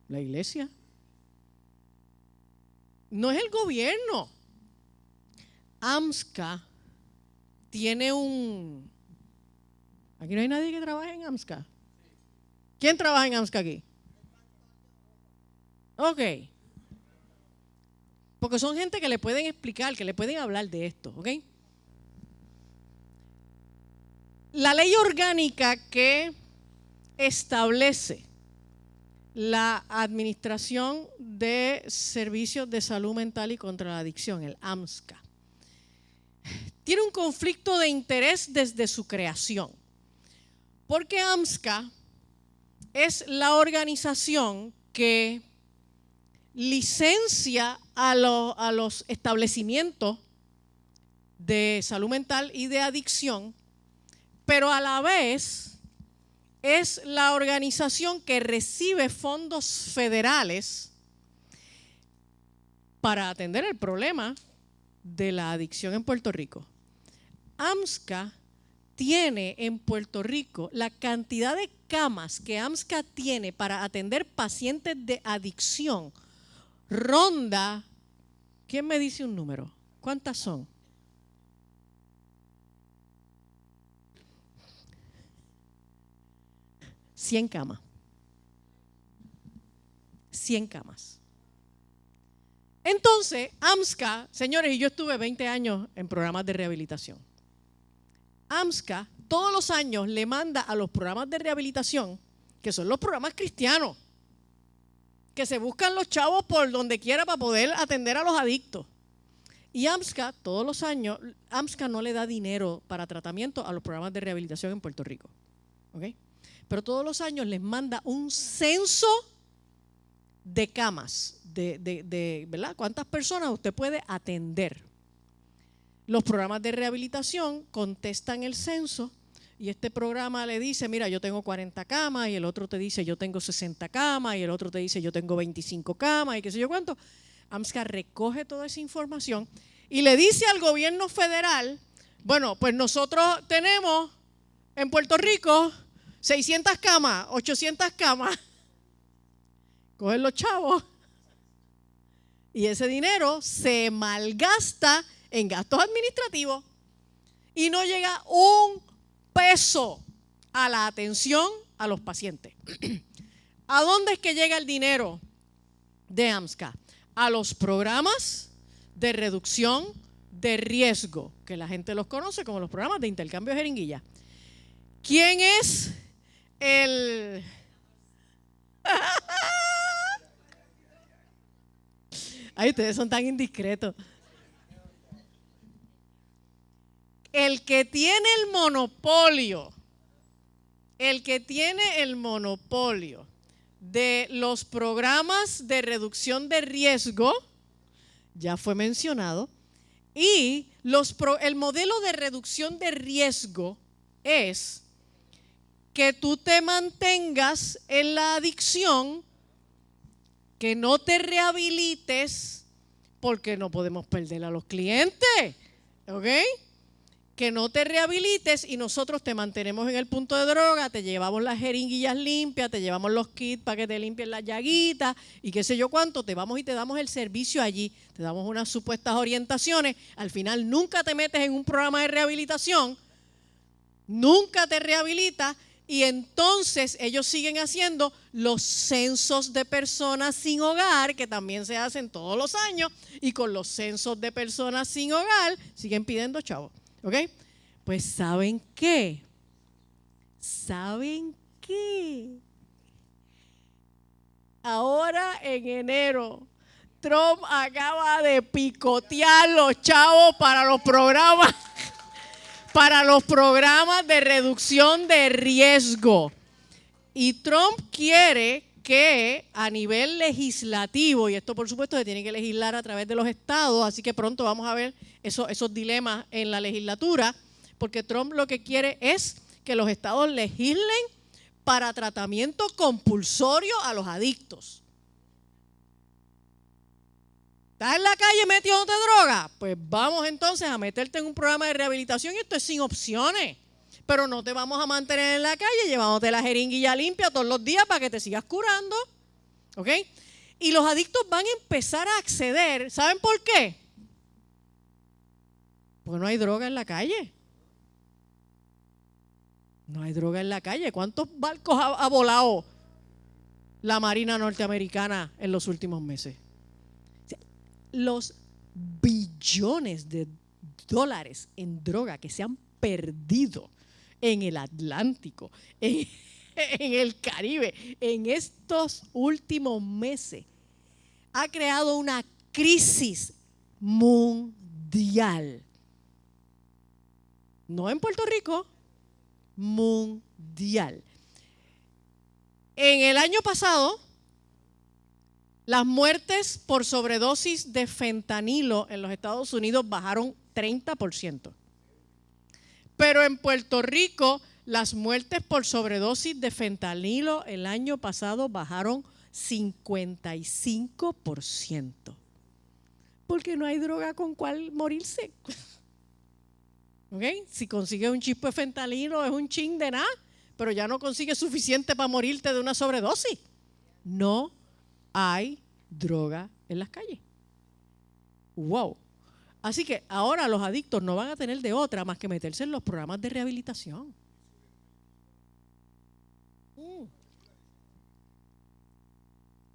La iglesia. No es el gobierno. AMSCA tiene Aquí no hay nadie que trabaje en AMSCA. ¿Quién trabaja en AMSCA aquí? Ok. Porque son gente que le pueden explicar, que le pueden hablar de esto, ¿ok? La ley orgánica que establece la Administración de Servicios de Salud Mental y contra la Adicción, el AMSCA, tiene un conflicto de interés desde su creación. Porque AMSCA es la organización que licencia a los establecimientos de salud mental y de adicción, pero a la vez es la organización que recibe fondos federales para atender el problema de la adicción en Puerto Rico. AMSCA tiene en Puerto Rico la cantidad de camas que AMSCA tiene para atender pacientes de adicción ronda, ¿quién me dice un número? ¿Cuántas son? $100 camas. 100 camas. Entonces, AMSCA, señores, y yo estuve 20 años en programas de rehabilitación. AMSCA todos los años le manda a los programas de rehabilitación, que son los programas cristianos, que se buscan los chavos por donde quiera para poder atender a los adictos. Y AMSCA, todos los años, AMSCA no le da dinero para tratamiento a los programas de rehabilitación en Puerto Rico. ¿Okay? Pero todos los años les manda un censo de camas, ¿verdad? ¿Cuántas personas usted puede atender? Los programas de rehabilitación contestan el censo y este programa le dice, mira, yo tengo 40 camas, y el otro te dice, yo tengo 60 camas, y el otro te dice, yo tengo 25 camas, y qué sé yo cuánto. AMSCA recoge toda esa información y le dice al gobierno federal, bueno, pues nosotros tenemos en Puerto Rico 600 camas, 800 camas. Cogen los chavos y ese dinero se malgasta en gastos administrativos y no llega un peso a la atención a los pacientes. ¿A dónde es que llega el dinero de AMSCA? A los programas de reducción de riesgo, que la gente los conoce como los programas de intercambio de jeringuilla. ¿Quién es el... Ay, ustedes son tan indiscretos. El que tiene el monopolio de los programas de reducción de riesgo, ya fue mencionado, y el modelo de reducción de riesgo es que tú te mantengas en la adicción, que no te rehabilites, porque no podemos perder a los clientes, ¿ok? Que no te rehabilites y nosotros te mantenemos en el punto de droga, te llevamos las jeringuillas limpias, te llevamos los kits para que te limpien las llaguitas y qué sé yo cuánto, te vamos y te damos el servicio allí, te damos unas supuestas orientaciones, al final nunca te metes en un programa de rehabilitación, nunca te rehabilitas y entonces ellos siguen haciendo los censos de personas sin hogar, que también se hacen todos los años, y con los censos de personas sin hogar siguen pidiendo chavos. ¿Ok? Pues ¿saben qué? ¿Saben qué? Ahora en enero, Trump acaba de picotear los chavos para los programas de reducción de riesgo. Y Trump quiere que a nivel legislativo, y esto por supuesto se tiene que legislar a través de los estados, así que pronto vamos a ver esos dilemas en la legislatura, porque Trump lo que quiere es que los estados legislen para tratamiento compulsorio a los adictos. ¿Estás en la calle metiéndote droga? Pues vamos entonces a meterte en un programa de rehabilitación y esto es sin opciones. Pero no te vamos a mantener en la calle llevándote la jeringuilla limpia todos los días para que te sigas curando. ¿Ok? Y los adictos van a empezar a acceder. ¿Saben por qué? Porque no hay droga en la calle. No hay droga en la calle. ¿Cuántos barcos ha volado la Marina norteamericana en los últimos meses? Los billones de dólares en droga que se han perdido en el Atlántico, en el Caribe, en estos últimos meses, ha creado una crisis mundial. No en Puerto Rico, mundial. En el año pasado, las muertes por sobredosis de fentanilo en los Estados Unidos bajaron 30%. Pero en Puerto Rico, las muertes por sobredosis de fentanilo el año pasado bajaron 55%. Porque no hay droga con cual morirse. ¿Ok? Si consigues un chispo de fentanilo es un chin de nada, pero ya no consigues suficiente para morirte de una sobredosis. No hay droga en las calles. ¡Wow! Así que ahora los adictos no van a tener de otra más que meterse en los programas de rehabilitación.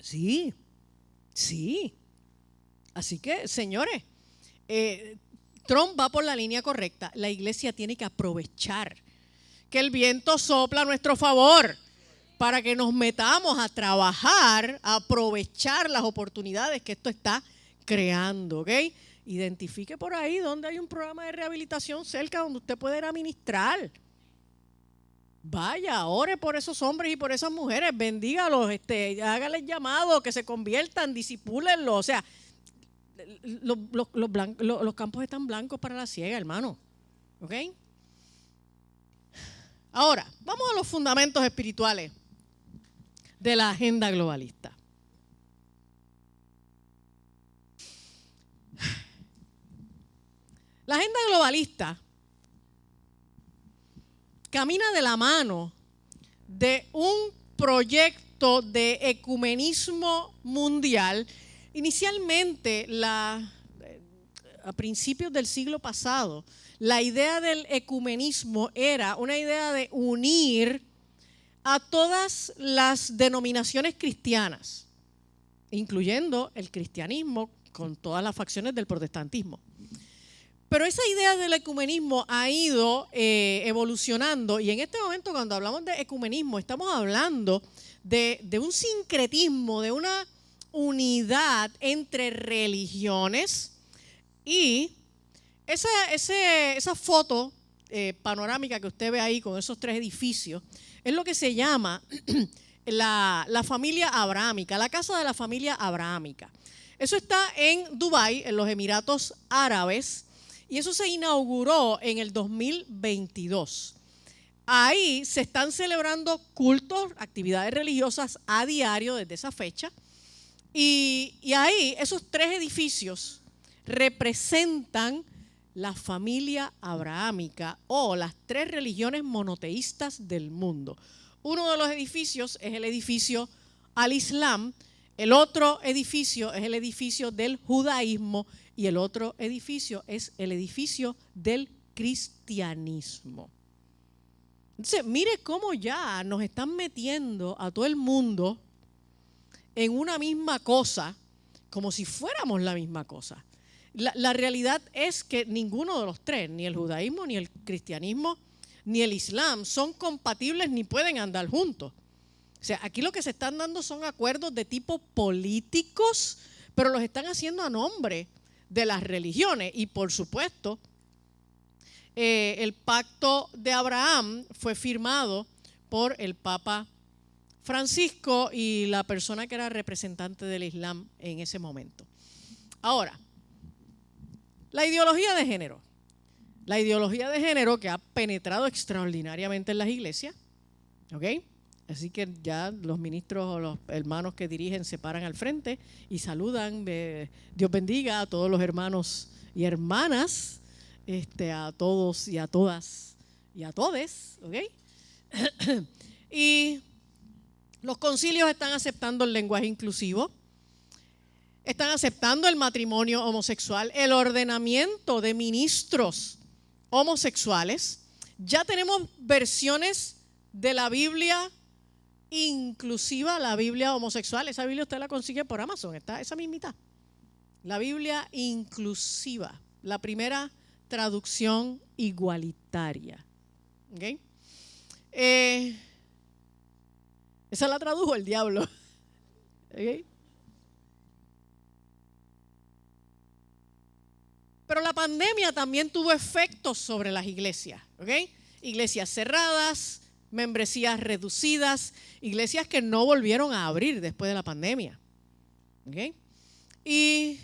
Sí, sí. Así que, señores, Trump va por la línea correcta. La iglesia tiene que aprovechar que el viento sopla a nuestro favor para que nos metamos a trabajar, a aprovechar las oportunidades que esto está creando, ¿ok? Identifique por ahí donde hay un programa de rehabilitación cerca donde usted pueda ir a ministrar. Vaya, ore por esos hombres y por esas mujeres, bendígalos, hágales llamado, que se conviertan, disipúlenlos. O sea, los campos están blancos para la siega, hermano. ¿Ok? Ahora, vamos a los fundamentos espirituales de la agenda globalista. La agenda globalista camina de la mano de un proyecto de ecumenismo mundial. Inicialmente, a principios del siglo pasado, la idea del ecumenismo era una idea de unir a todas las denominaciones cristianas, incluyendo el cristianismo con todas las facciones del protestantismo. Pero esa idea del ecumenismo ha ido evolucionando, y en este momento, cuando hablamos de ecumenismo, estamos hablando de un sincretismo, de una unidad entre religiones, y esa foto panorámica que usted ve ahí con esos tres edificios es lo que se llama la familia abrahámica, la casa de la familia abrahámica. Eso está en Dubái, en los Emiratos Árabes, y eso se inauguró en el 2022. Ahí se están celebrando cultos, actividades religiosas a diario desde esa fecha. Y ahí esos tres edificios representan la familia abrahámica o las tres religiones monoteístas del mundo. Uno de los edificios es el edificio al Islam, el otro edificio es el edificio del judaísmo y el otro edificio es el edificio del cristianismo. Entonces, mire cómo ya nos están metiendo a todo el mundo en una misma cosa, como si fuéramos la misma cosa. La realidad es que ninguno de los tres, ni el judaísmo, ni el cristianismo, ni el islam, son compatibles ni pueden andar juntos. O sea, aquí lo que se están dando son acuerdos de tipo políticos, pero los están haciendo a nombre de las religiones. Y por supuesto, el pacto de Abraham fue firmado por el Papa Francisco y la persona que era representante del Islam en ese momento. Ahora, la ideología de género. La ideología de género que ha penetrado extraordinariamente en las iglesias, ¿ok? Así que ya los ministros o los hermanos que dirigen se paran al frente y saludan, Dios bendiga a todos los hermanos y hermanas, a todos y a todas y a todes, ¿ok? Y los concilios están aceptando el lenguaje inclusivo, están aceptando el matrimonio homosexual, el ordenamiento de ministros homosexuales. Ya tenemos versiones de la Biblia inclusiva, la Biblia homosexual. Esa Biblia usted la consigue por Amazon, está esa mismita. La Biblia inclusiva, la primera traducción igualitaria. ¿Okay? Esa la tradujo el diablo. ¿Okay? Pero la pandemia también tuvo efectos sobre las iglesias. ¿Okay? Iglesias cerradas, membresías reducidas, iglesias que no volvieron a abrir después de la pandemia. ¿Okay? Y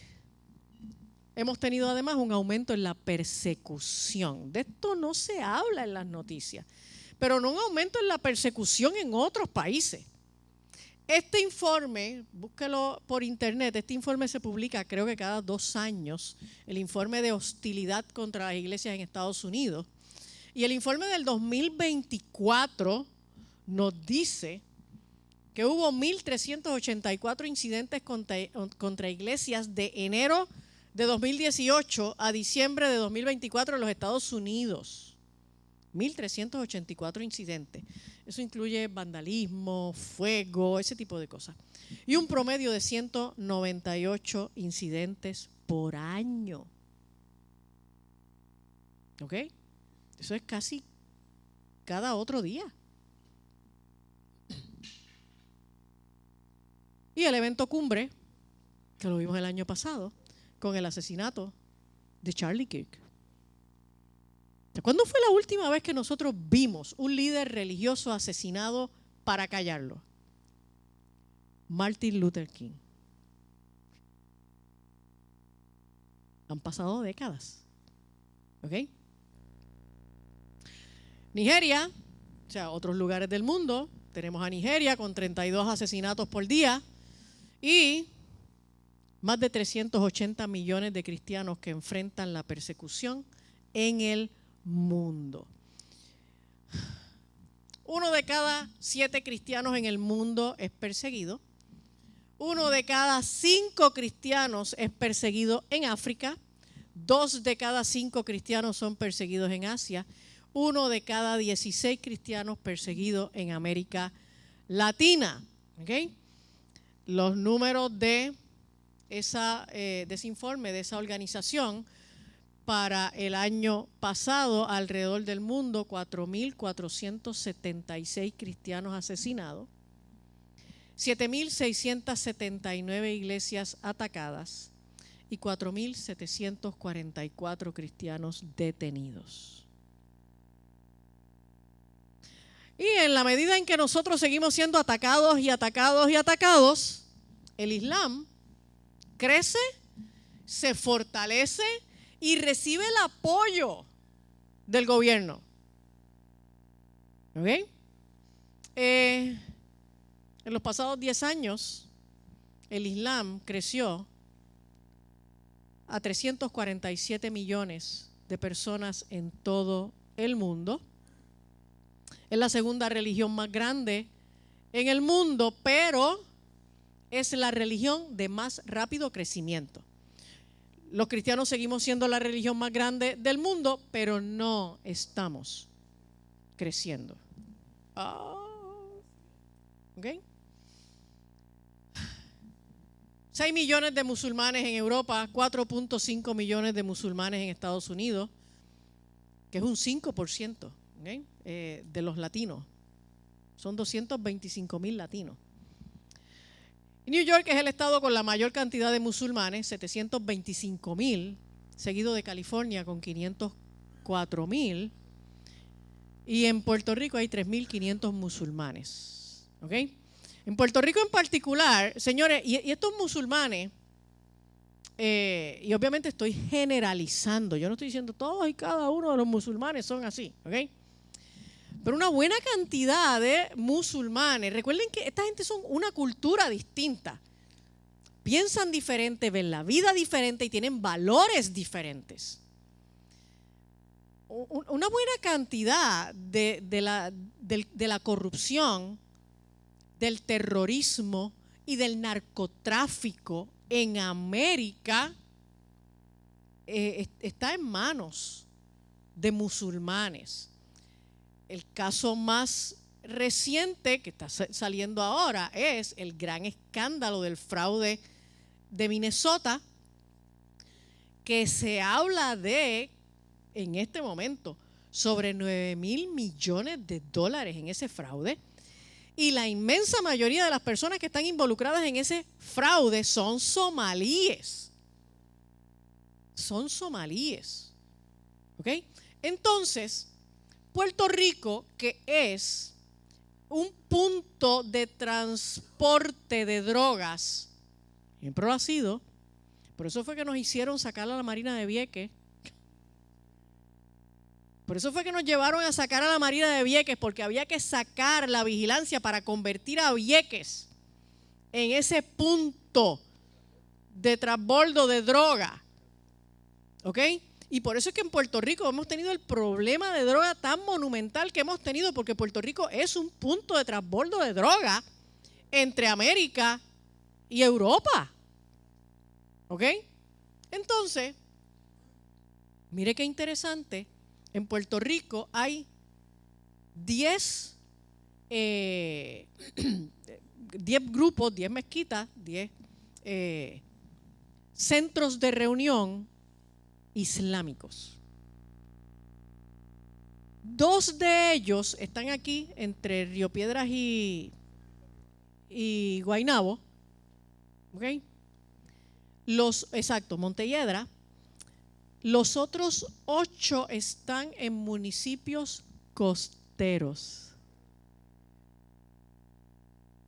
hemos tenido además un aumento en la persecución. De esto no se habla en las noticias, pero no un aumento en la persecución en otros países. Este informe, búsquelo por internet, este informe se publica creo que cada 2 años, el informe de hostilidad contra las iglesias en Estados Unidos. Y el informe del 2024 nos dice que hubo 1.384 incidentes contra iglesias de enero de 2018 a diciembre de 2024 en los Estados Unidos. 1.384 incidentes. Eso incluye vandalismo, fuego, ese tipo de cosas. Y un promedio de 198 incidentes por año. ¿Ok? Eso es casi cada otro día. Y el evento cumbre, que lo vimos el año pasado, con el asesinato de Charlie Kirk. ¿Cuándo fue la última vez que nosotros vimos un líder religioso asesinado para callarlo? Martin Luther King. Han pasado décadas. ¿Ok? Nigeria, o sea, otros lugares del mundo. Tenemos a Nigeria con 32 asesinatos por día y más de 380 millones de cristianos que enfrentan la persecución en el mundo. 1 de cada 7 cristianos en el mundo es perseguido. 1 de cada 5 cristianos es perseguido en África. 2 de cada 5 cristianos son perseguidos en Asia. 1 de cada 16 cristianos perseguidos en América Latina. ¿Okay? Los números de ese informe, de esa organización, para el año pasado, alrededor del mundo, 4.476 cristianos asesinados, 7.679 iglesias atacadas y 4.744 cristianos detenidos. Y en la medida en que nosotros seguimos siendo atacados y atacados y atacados, el Islam crece, se fortalece y recibe el apoyo del gobierno. ¿Ok? En los pasados 10 años, el Islam creció a 347 millones de personas en todo el mundo. Es la segunda religión más grande en el mundo, pero es la religión de más rápido crecimiento. Los cristianos seguimos siendo la religión más grande del mundo, pero no estamos creciendo. ¿Ok? 6 millones de musulmanes en Europa, 4.5 millones de musulmanes en Estados Unidos, que es un 5%, ¿okay? De los latinos. Son 225,000 latinos. New York es el estado con la mayor cantidad de musulmanes, 725,000, seguido de California con 504,000. Y en Puerto Rico hay 3.500 musulmanes. ¿Ok? En Puerto Rico en particular, señores, y estos musulmanes, y obviamente estoy generalizando, yo no estoy diciendo todos y cada uno de los musulmanes son así, ¿ok? Pero una buena cantidad de musulmanes, recuerden que esta gente son una cultura distinta, piensan diferente, ven la vida diferente y tienen valores diferentes. Una buena cantidad de la corrupción, del terrorismo y del narcotráfico en América está en manos de musulmanes. El caso más reciente que está saliendo ahora es el gran escándalo del fraude de Minnesota, que se habla de, en este momento, sobre 9,000 millones de dólares en ese fraude. Y la inmensa mayoría de las personas que están involucradas en ese fraude son somalíes. Son somalíes. ¿Ok? Entonces, Puerto Rico, que es un punto de transporte de drogas, siempre lo ha sido. Por eso fue que nos hicieron sacar a la Marina de Vieques. Por eso fue que nos llevaron a sacar a la Marina de Vieques, porque había que sacar la vigilancia para convertir a Vieques en ese punto de transbordo de droga. ¿Ok? Y por eso es que en Puerto Rico hemos tenido el problema de droga tan monumental que hemos tenido, porque Puerto Rico es un punto de transbordo de droga entre América y Europa. ¿Ok? Entonces, mire qué interesante. En Puerto Rico hay 10 grupos, 10 mezquitas, 10 centros de reunión islámicos. 2 de ellos están aquí entre Río Piedras y Guaynabo. ¿Ok? Montelledra. Los otros 8 están en municipios costeros.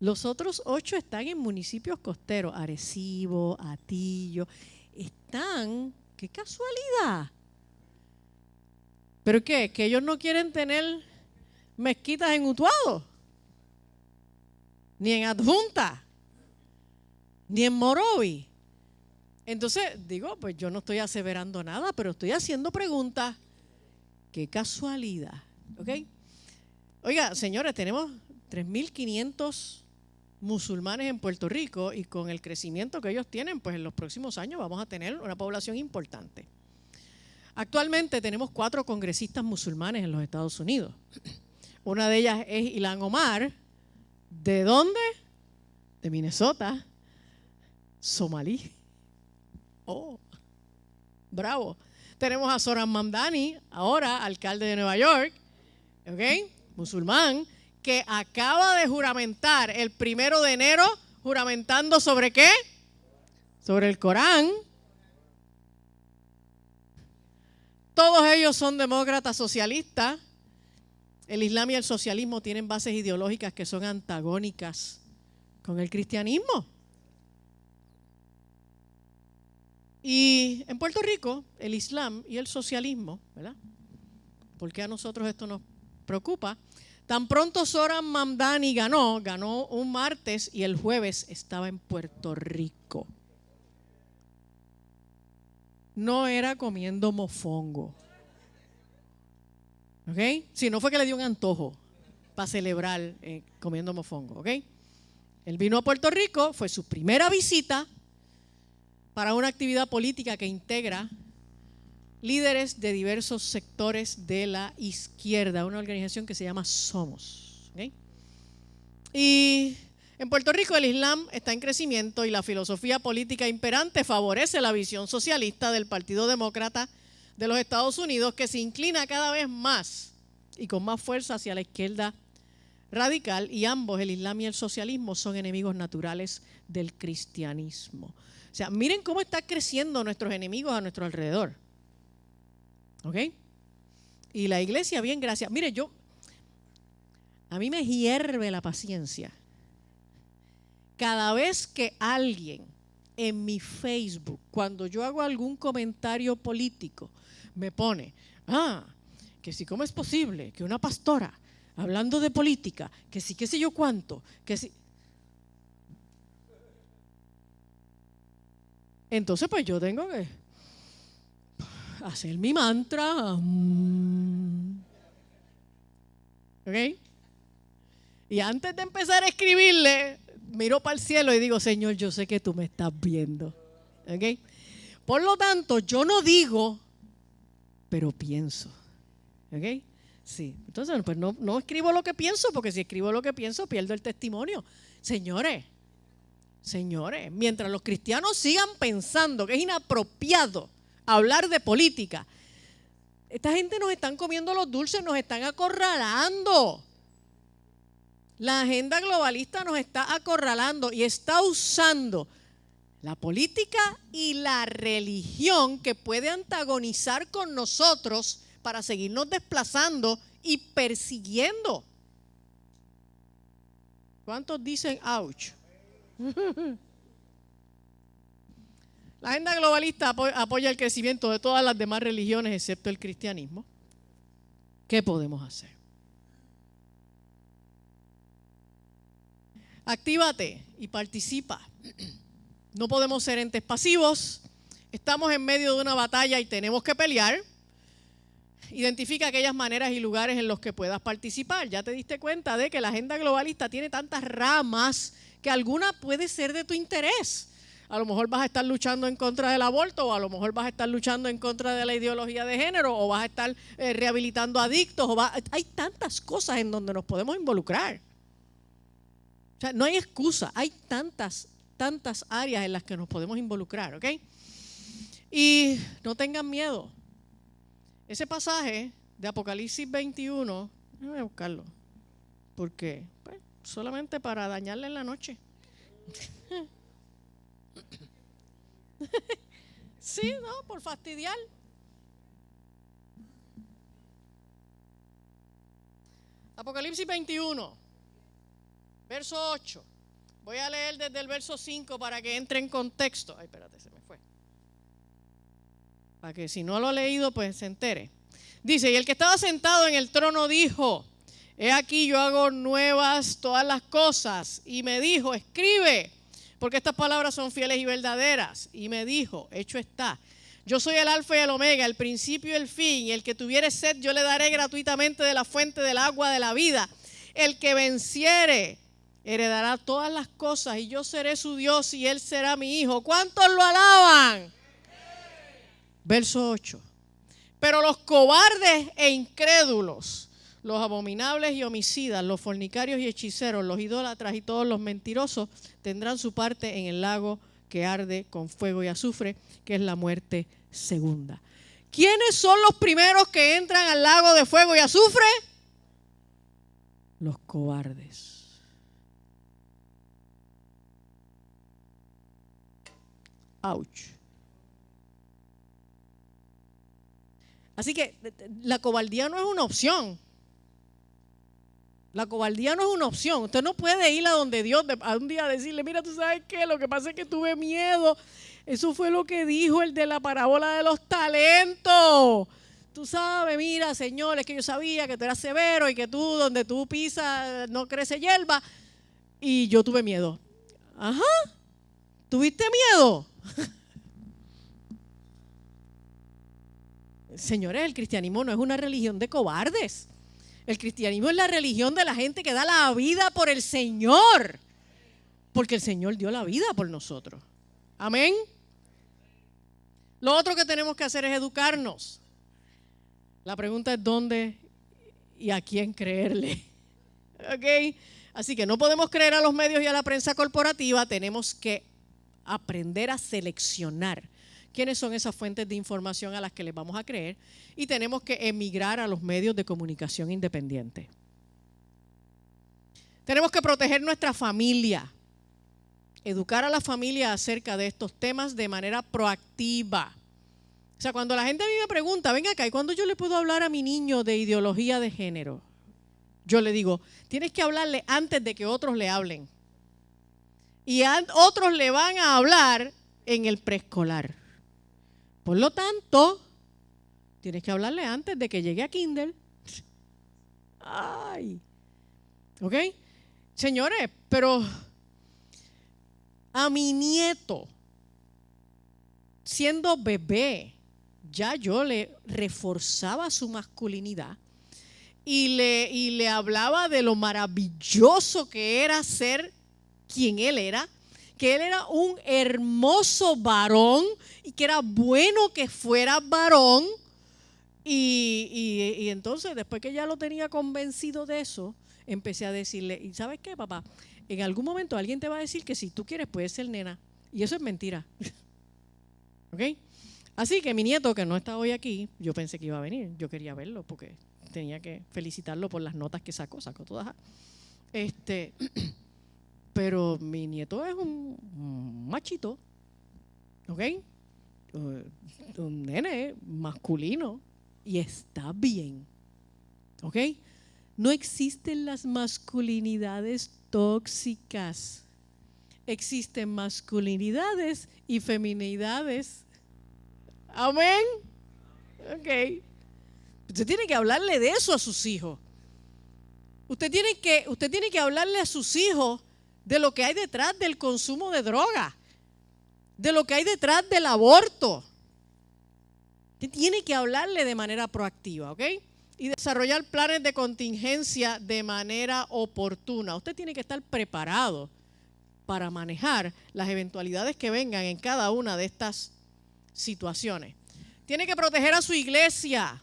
Los otros 8 están en municipios costeros. Arecibo, Atillo. Están, qué casualidad. ¿Pero qué? ¿Que ellos no quieren tener mezquitas en Utuado? Ni en Adjunta. Ni en Morovi. Entonces, digo, pues yo no estoy aseverando nada, pero estoy haciendo preguntas. Qué casualidad, ¿ok? Oiga, señores, tenemos 3.500 musulmanes en Puerto Rico y con el crecimiento que ellos tienen, pues en los próximos años vamos a tener una población importante. Actualmente tenemos 4 congresistas musulmanes en los Estados Unidos. Una de ellas es Ilhan Omar. ¿De dónde? De Minnesota. Somalí. Oh, bravo. Tenemos a Zohran Mamdani, ahora alcalde de Nueva York, ¿ok? Musulmán, que acaba de juramentar el 1 de enero, juramentando ¿sobre qué? Sobre el Corán. Todos ellos son demócratas socialistas. El Islam y el socialismo tienen bases ideológicas que son antagónicas con el cristianismo. Y en Puerto Rico, el Islam y el socialismo, ¿verdad? ¿Por qué a nosotros esto nos preocupa? Tan pronto Zohran Mamdani ganó un martes y el jueves estaba en Puerto Rico. No era comiendo mofongo. ¿Ok? Si no fue que le dio un antojo para celebrar comiendo mofongo. ¿Ok? Él vino a Puerto Rico, fue su primera visita para una actividad política que integra líderes de diversos sectores de la izquierda, una organización que se llama Somos. ¿Okay? Y en Puerto Rico el Islam está en crecimiento y la filosofía política imperante favorece la visión socialista del Partido Demócrata de los Estados Unidos, que se inclina cada vez más y con más fuerza hacia la izquierda radical, y ambos, el Islam y el socialismo, son enemigos naturales del cristianismo. O sea, miren cómo están creciendo nuestros enemigos a nuestro alrededor. ¿Ok? Y la iglesia, bien, gracias. Mire, a mí me hierve la paciencia. Cada vez que alguien en mi Facebook, cuando yo hago algún comentario político, me pone, que si cómo es posible que una pastora, hablando de política, que sí, qué sé yo cuánto, que sí. Entonces, pues yo tengo que hacer mi mantra. ¿Ok? Y antes de empezar a escribirle, miro para el cielo y digo, Señor, yo sé que tú me estás viendo. ¿Ok? Por lo tanto, yo no digo, pero pienso. ¿Ok? Sí. Entonces, pues no escribo lo que pienso, porque si escribo lo que pienso, pierdo el testimonio. Señores, mientras los cristianos sigan pensando que es inapropiado hablar de política, esta gente nos están comiendo los dulces, nos están acorralando. La agenda globalista nos está acorralando y está usando la política y la religión, que puede antagonizar con nosotros, para seguirnos desplazando y persiguiendo. ¿Cuántos dicen ouch? La agenda globalista apoya el crecimiento de todas las demás religiones excepto el cristianismo. ¿Qué podemos hacer? Actívate y participa. No podemos ser entes pasivos. Estamos en medio de una batalla y tenemos que pelear. Identifica aquellas maneras y lugares en los que puedas participar. Ya te diste cuenta de que la agenda globalista tiene tantas ramas que alguna puede ser de tu interés. A lo mejor vas a estar luchando en contra del aborto, o a lo mejor vas a estar luchando en contra de la ideología de género, o vas a estar rehabilitando adictos. Hay tantas cosas en donde nos podemos involucrar. O sea, no hay excusa. Hay tantas áreas en las que nos podemos involucrar, ¿ok? Y no tengan miedo. Ese pasaje de Apocalipsis 21, voy a buscarlo, porque pues, solamente para dañarle en la noche. Sí, no, por fastidiar. Apocalipsis 21, verso 8. Voy a leer desde el verso 5 para que entre en contexto. Ay, espérate, se me fue. Para que si no lo ha leído, pues se entere. Dice, y el que estaba sentado en el trono dijo, he aquí yo hago nuevas todas las cosas. Y me dijo, escribe, porque estas palabras son fieles y verdaderas. Y me dijo, hecho está. Yo soy el alfa y el omega, el principio y el fin. Y el que tuviere sed, yo le daré gratuitamente de la fuente del agua de la vida. El que venciere, heredará todas las cosas. Y yo seré su Dios y él será mi hijo. ¿Cuántos lo alaban? Verso 8. Pero los cobardes e incrédulos, los abominables y homicidas, los fornicarios y hechiceros, los idólatras y todos los mentirosos tendrán su parte en el lago que arde con fuego y azufre, que es la muerte segunda. ¿Quiénes son los primeros que entran al lago de fuego y azufre? Los cobardes. Ouch. Así que la cobardía no es una opción. La cobardía no es una opción. Usted no puede ir a donde Dios a un día decirle, mira, tú sabes qué, lo que pasa es que tuve miedo. Eso fue lo que dijo el de la parábola de los talentos. Tú sabes, mira, Señor, es que yo sabía que tú eras severo y que tú, donde tú pisas, no crece hierba. Y yo tuve miedo. Ajá, ¿tuviste miedo? Señores, el cristianismo no es una religión de cobardes. El cristianismo es la religión de la gente que da la vida por el Señor. Porque el Señor dio la vida por nosotros. Amén. Lo otro que tenemos que hacer es educarnos. La pregunta es dónde y a quién creerle. ¿Ok? Así que no podemos creer a los medios y a la prensa corporativa. Tenemos que aprender a seleccionar quiénes son esas fuentes de información a las que les vamos a creer, y tenemos que emigrar a los medios de comunicación independientes. Tenemos que proteger nuestra familia, educar a la familia acerca de estos temas de manera proactiva. O sea, cuando la gente a mí me pregunta, venga acá, ¿y cuándo yo le puedo hablar a mi niño de ideología de género? Yo le digo, tienes que hablarle antes de que otros le hablen. Y otros le van a hablar en el preescolar. Por lo tanto, tienes que hablarle antes de que llegue a kinder. Ay. ¿Ok? Señores, pero a mi nieto, siendo bebé, ya yo le reforzaba su masculinidad y le hablaba de lo maravilloso que era ser quien él era, que él era un hermoso varón y que era bueno que fuera varón. Y entonces, después que ya lo tenía convencido de eso, empecé a decirle, ¿y sabes qué, papá? En algún momento alguien te va a decir que si tú quieres puedes ser nena. Y eso es mentira. ¿Ok? Así que mi nieto, que no está hoy aquí, yo pensé que iba a venir. Yo quería verlo porque tenía que felicitarlo por las notas que sacó todas. Pero mi nieto es un machito, ¿ok? Un nene masculino y está bien, ¿ok? No existen las masculinidades tóxicas. Existen masculinidades y feminidades. Amén. Ok. Usted tiene que hablarle de eso a sus hijos. Usted tiene que hablarle a sus hijos de lo que hay detrás del consumo de droga, de lo que hay detrás del aborto. Usted tiene que hablarle de manera proactiva, ¿ok? Y desarrollar planes de contingencia de manera oportuna. Usted tiene que estar preparado para manejar las eventualidades que vengan en cada una de estas situaciones. Tiene que proteger a su iglesia,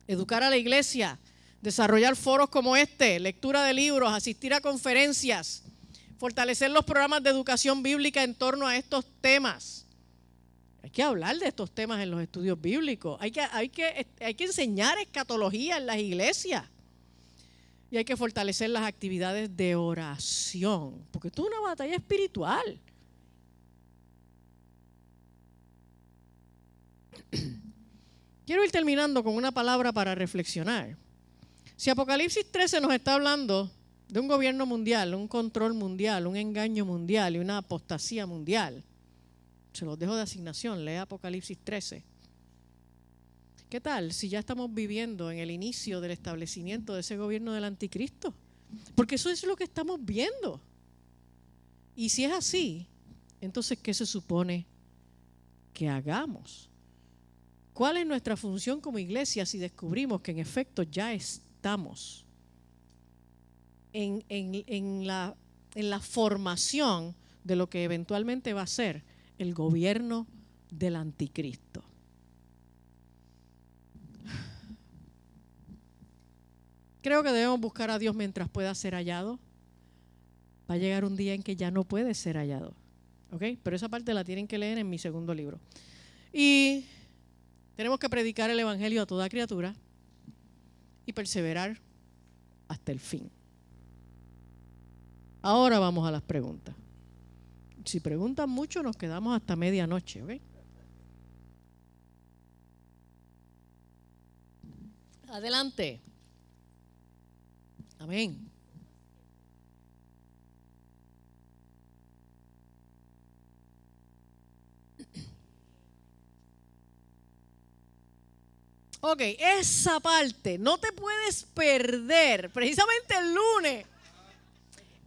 educar a la iglesia, desarrollar foros como este, lectura de libros, asistir a conferencias, fortalecer los programas de educación bíblica en torno a estos temas. Hay que hablar de estos temas en los estudios bíblicos. Hay que enseñar escatología en las iglesias. Y hay que fortalecer las actividades de oración, porque esto es una batalla espiritual. Quiero ir terminando con una palabra para reflexionar. Si Apocalipsis 13 nos está hablando de un gobierno mundial, un control mundial, un engaño mundial y una apostasía mundial, se los dejo de asignación, lea Apocalipsis 13. ¿Qué tal si ya estamos viviendo en el inicio del establecimiento de ese gobierno del anticristo? Porque eso es lo que estamos viendo. Y si es así, entonces, ¿qué se supone que hagamos? ¿Cuál es nuestra función como iglesia si descubrimos que en efecto ya estamos en la formación de lo que eventualmente va a ser el gobierno del anticristo? Creo que debemos buscar a Dios mientras pueda ser hallado. Va a llegar un día en que ya no puede ser hallado. ¿Ok? Pero esa parte la tienen que leer en mi segundo libro. Y tenemos que predicar el evangelio a toda criatura y perseverar hasta el fin. Ahora vamos a las preguntas. Si preguntan mucho, nos quedamos hasta medianoche. ¿Ok? Adelante. Amén. Ok, esa parte no te puedes perder. Precisamente el lunes.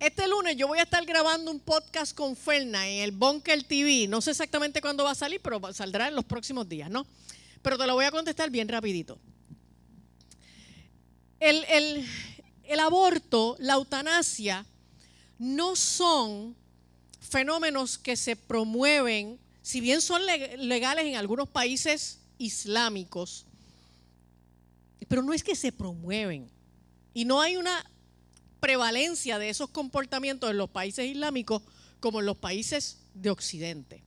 Este lunes yo voy a estar grabando un podcast con Ferna en el Bunker TV. No sé exactamente cuándo va a salir, pero saldrá en los próximos días, ¿no? Pero te lo voy a contestar bien rapidito. El aborto, la eutanasia, no son fenómenos que se promueven, si bien son legales en algunos países islámicos, pero no es que se promueven. Y no hay una prevalencia de esos comportamientos en los países islámicos como en los países de Occidente.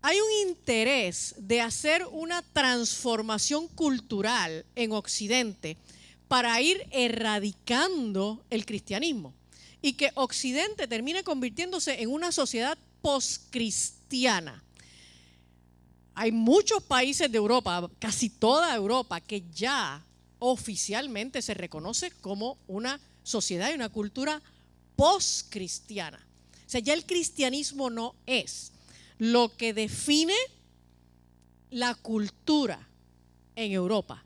Hay un interés de hacer una transformación cultural en Occidente para ir erradicando el cristianismo y que Occidente termine convirtiéndose en una sociedad poscristiana. Hay muchos países de Europa, casi toda Europa, que ya oficialmente se reconoce como una sociedad y una cultura poscristiana. O sea, ya el cristianismo no es lo que define la cultura en Europa.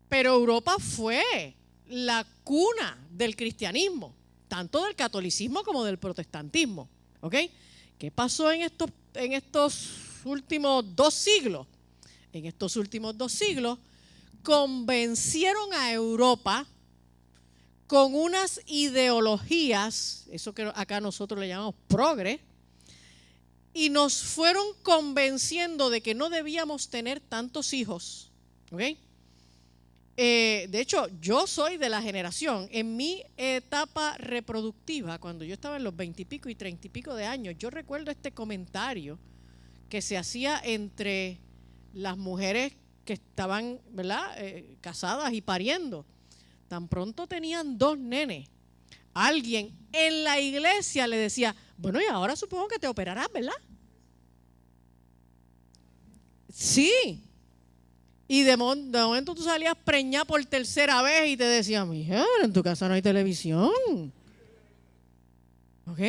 Pero Europa fue la cuna del cristianismo, tanto del catolicismo como del protestantismo. ¿Ok? ¿Qué pasó en estos últimos 2 siglos? En estos últimos 2 siglos convencieron a Europa con unas ideologías, eso que acá nosotros le llamamos progre, y nos fueron convenciendo de que no debíamos tener tantos hijos. ¿Ok? De hecho, yo soy de la generación, en mi etapa reproductiva, cuando yo estaba en los 20 y pico y 30 y pico de años, yo recuerdo este comentario que se hacía entre las mujeres que estaban, ¿verdad?, casadas y pariendo. Tan pronto tenían 2 nenes, alguien en la iglesia le decía, bueno, y ahora supongo que te operarás, ¿verdad? Sí. Y de momento tú salías preñada por tercera vez y te decían, mija, en tu casa no hay televisión. ¿Ok?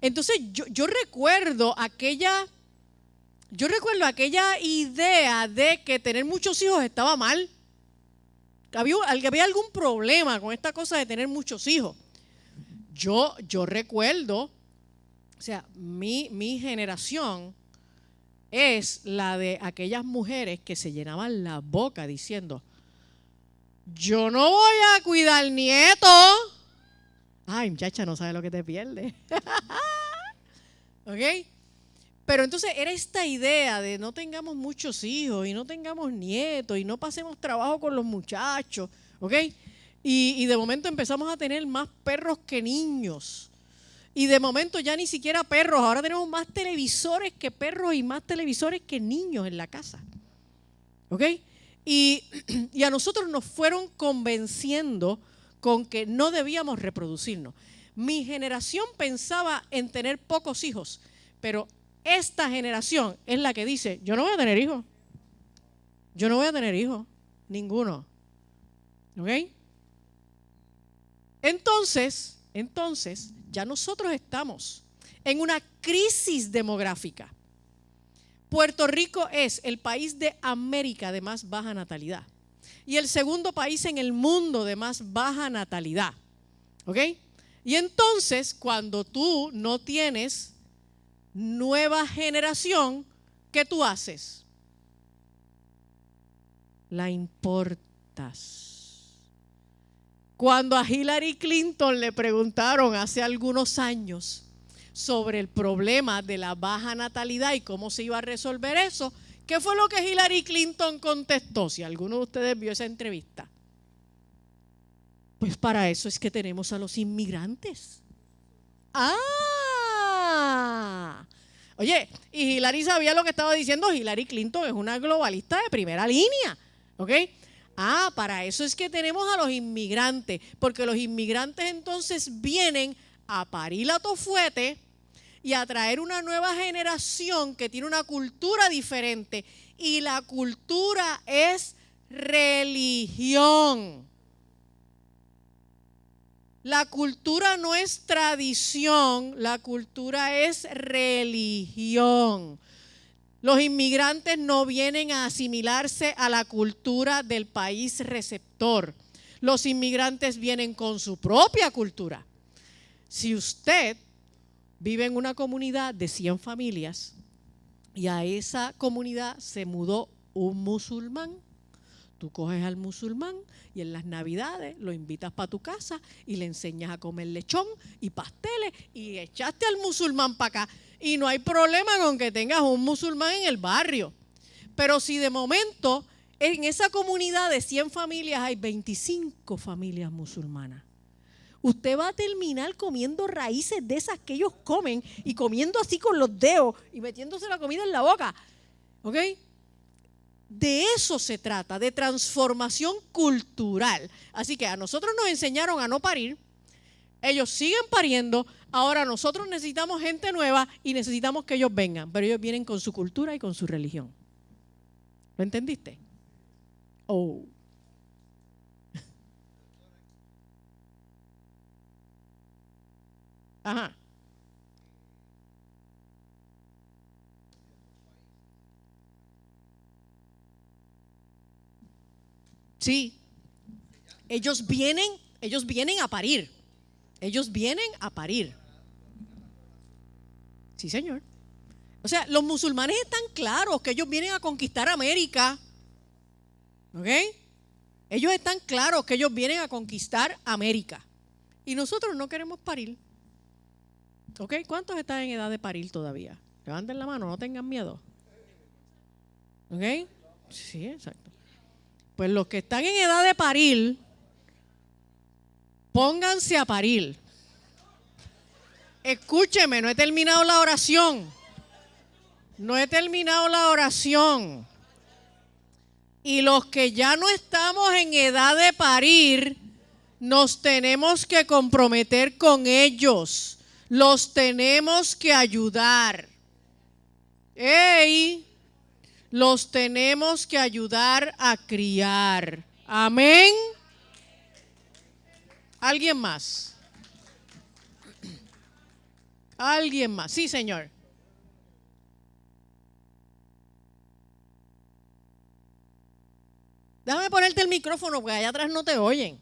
Entonces yo recuerdo aquella idea de que tener muchos hijos estaba mal. Había algún problema con esta cosa de tener muchos hijos. Yo recuerdo, o sea, mi generación es la de aquellas mujeres que se llenaban la boca diciendo, yo no voy a cuidar nietos. Ay, muchacha, no sabe lo que te pierdes. ¿Ok? Pero entonces era esta idea de no tengamos muchos hijos y no tengamos nietos y no pasemos trabajo con los muchachos. ¿Ok? Y de momento empezamos a tener más perros que niños. Y de momento ya ni siquiera perros, ahora tenemos más televisores que perros y más televisores que niños en la casa. ¿Ok? Y a nosotros nos fueron convenciendo con que no debíamos reproducirnos. Mi generación pensaba en tener pocos hijos, pero esta generación es la que dice, yo no voy a tener hijos. Yo no voy a tener hijos, ninguno. ¿Ok? Entonces, ya nosotros estamos en una crisis demográfica. Puerto Rico es el país de América de más baja natalidad y el segundo país en el mundo de más baja natalidad. ¿Ok? Y entonces, cuando tú no tienes nueva generación, ¿qué tú haces? La importas. Cuando a Hillary Clinton le preguntaron hace algunos años sobre el problema de la baja natalidad y cómo se iba a resolver eso, ¿qué fue lo que Hillary Clinton contestó? Si alguno de ustedes vio esa entrevista. Pues para eso es que tenemos a los inmigrantes. Oye, y Hillary sabía lo que estaba diciendo. Hillary Clinton es una globalista de primera línea, ¿ok? Para eso es que tenemos a los inmigrantes, porque los inmigrantes entonces vienen a parir a tofuete y a traer una nueva generación que tiene una cultura diferente, y la cultura es religión. La cultura no es tradición, la cultura es religión. Los inmigrantes no vienen a asimilarse a la cultura del país receptor. Los inmigrantes vienen con su propia cultura. Si usted vive en una comunidad de 100 familias y a esa comunidad se mudó un musulmán, tú coges al musulmán y en las Navidades lo invitas para tu casa y le enseñas a comer lechón y pasteles y echaste al musulmán para acá. Y no hay problema con que tengas un musulmán en el barrio. Pero si de momento en esa comunidad de 100 familias hay 25 familias musulmanas, usted va a terminar comiendo raíces de esas que ellos comen y comiendo así con los dedos y metiéndose la comida en la boca. ¿Ok? De eso se trata, de transformación cultural. Así que a nosotros nos enseñaron a no parir, ellos siguen pariendo, ahora nosotros necesitamos gente nueva y necesitamos que ellos vengan, pero ellos vienen con su cultura y con su religión. ¿Lo entendiste? Ajá. Sí, ellos vienen a parir. Ellos vienen a parir. Sí, señor. O sea, los musulmanes están claros que ellos vienen a conquistar América. ¿Ok? Ellos están claros que ellos vienen a conquistar América. Y nosotros no queremos parir. ¿Ok? ¿Cuántos están en edad de parir todavía? Levanten la mano, no tengan miedo. ¿Ok? Sí, exacto. Pues los que están en edad de parir, pónganse a parir. Escúcheme, no he terminado la oración. No he terminado la oración. Y los que ya no estamos en edad de parir, nos tenemos que comprometer con ellos. Los tenemos que ayudar. Los tenemos que ayudar a criar. Amén. ¿Alguien más? ¿Alguien más? Sí, señor. Déjame ponerte el micrófono porque allá atrás no te oyen.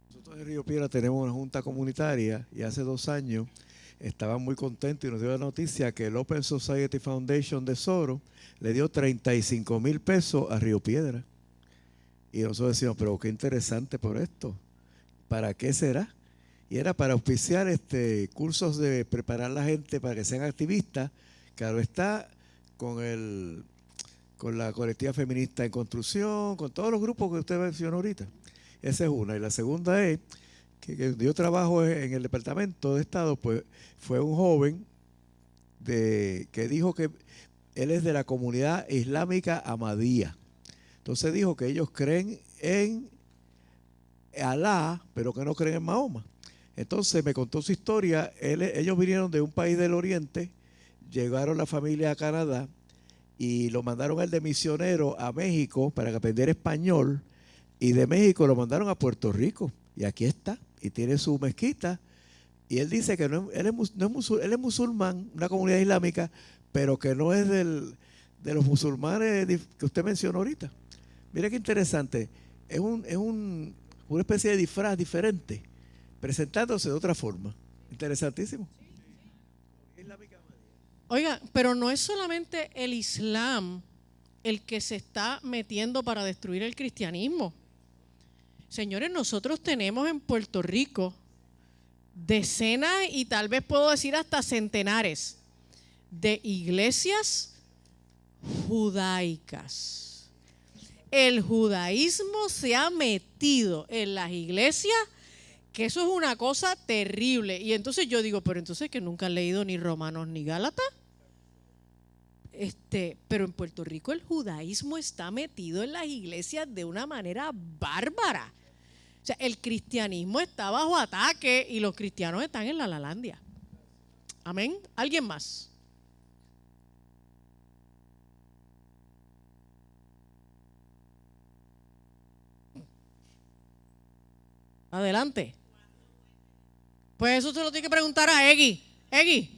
Nosotros en Río Piedras tenemos una junta comunitaria y hace 2 años estaban muy contentos y nos dio la noticia que el Open Society Foundation de Soro le dio 35,000 pesos a Río Piedras. Y nosotros decíamos, pero qué interesante por esto. ¿Para qué será? Y era para auspiciar cursos de preparar a la gente para que sean activistas. Claro está, con la colectiva feminista en construcción, con todos los grupos que usted mencionó ahorita. Esa es una. Y la segunda es que yo trabajo en el Departamento de Estado, pues fue un joven que dijo que él es de la comunidad islámica Ahmadía. Entonces dijo que ellos creen en Alá, pero que no creen en Mahoma. Entonces me contó su historia. Ellos vinieron de un país del oriente, llegaron la familia a Canadá y lo mandaron a él de misionero a México para que aprendiera español, y de México lo mandaron a Puerto Rico, y aquí está, y tiene su mezquita, y él dice que él es musulmán, una comunidad islámica, pero que no es de los musulmanes que usted mencionó ahorita. Mira qué interesante, es una especie de disfraz diferente, presentándose de otra forma. Interesantísimo. Oiga, pero no es solamente el Islam el que se está metiendo para destruir el cristianismo. Señores, nosotros tenemos en Puerto Rico decenas y tal vez puedo decir hasta centenares de iglesias judaicas. El judaísmo se ha metido en las iglesias, que eso es una cosa terrible. Y entonces yo digo, pero entonces que nunca han leído ni Romanos ni Gálatas. Pero en Puerto Rico el judaísmo está metido en las iglesias de una manera bárbara. O sea, el cristianismo está bajo ataque y los cristianos están en la Lalandia. Amén. ¿Alguien más? Adelante. Pues eso se lo tiene que preguntar a Egui. Egui.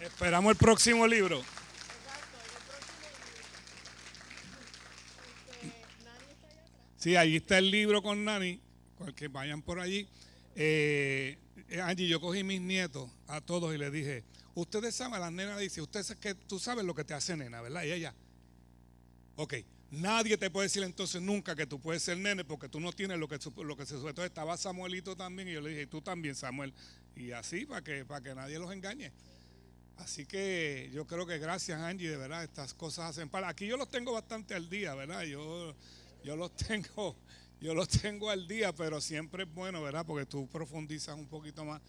Esperamos el próximo libro. Sí, ahí está el libro con Nani, que vayan por allí. Angie, yo cogí mis nietos a todos y les dije, ustedes saben, las nenas dicen, tú sabes lo que te hace nena, ¿verdad? Y ella, ok, nadie te puede decir entonces nunca que tú puedes ser nene porque tú no tienes lo que se sube. Entonces estaba Samuelito también y yo le dije, tú también, Samuel. Y así, para que nadie los engañe. Así que yo creo que gracias, Angie, de verdad, estas cosas hacen para. Aquí yo los tengo bastante al día, ¿verdad? Yo los tengo al día, pero siempre es bueno, ¿verdad? Porque tú profundizas un poquito más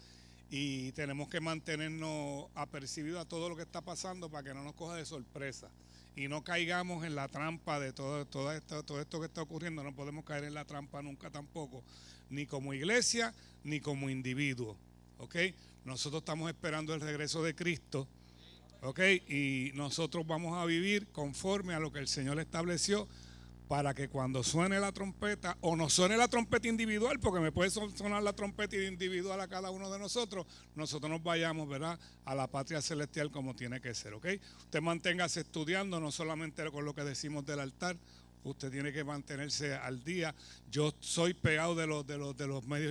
y tenemos que mantenernos apercibidos a todo lo que está pasando para que no nos coja de sorpresa y no caigamos en la trampa de todo esto que está ocurriendo. No podemos caer en la trampa nunca tampoco, ni como iglesia, ni como individuo, ¿ok? Nosotros estamos esperando el regreso de Cristo, ¿ok? Y nosotros vamos a vivir conforme a lo que el Señor estableció para que cuando suene la trompeta, o no suene la trompeta individual, porque me puede sonar la trompeta individual a cada uno de nosotros nos vayamos, ¿verdad?, a la patria celestial como tiene que ser, ¿ok? Usted manténgase estudiando, no solamente con lo que decimos del altar, usted tiene que mantenerse al día. Yo soy pegado de los medios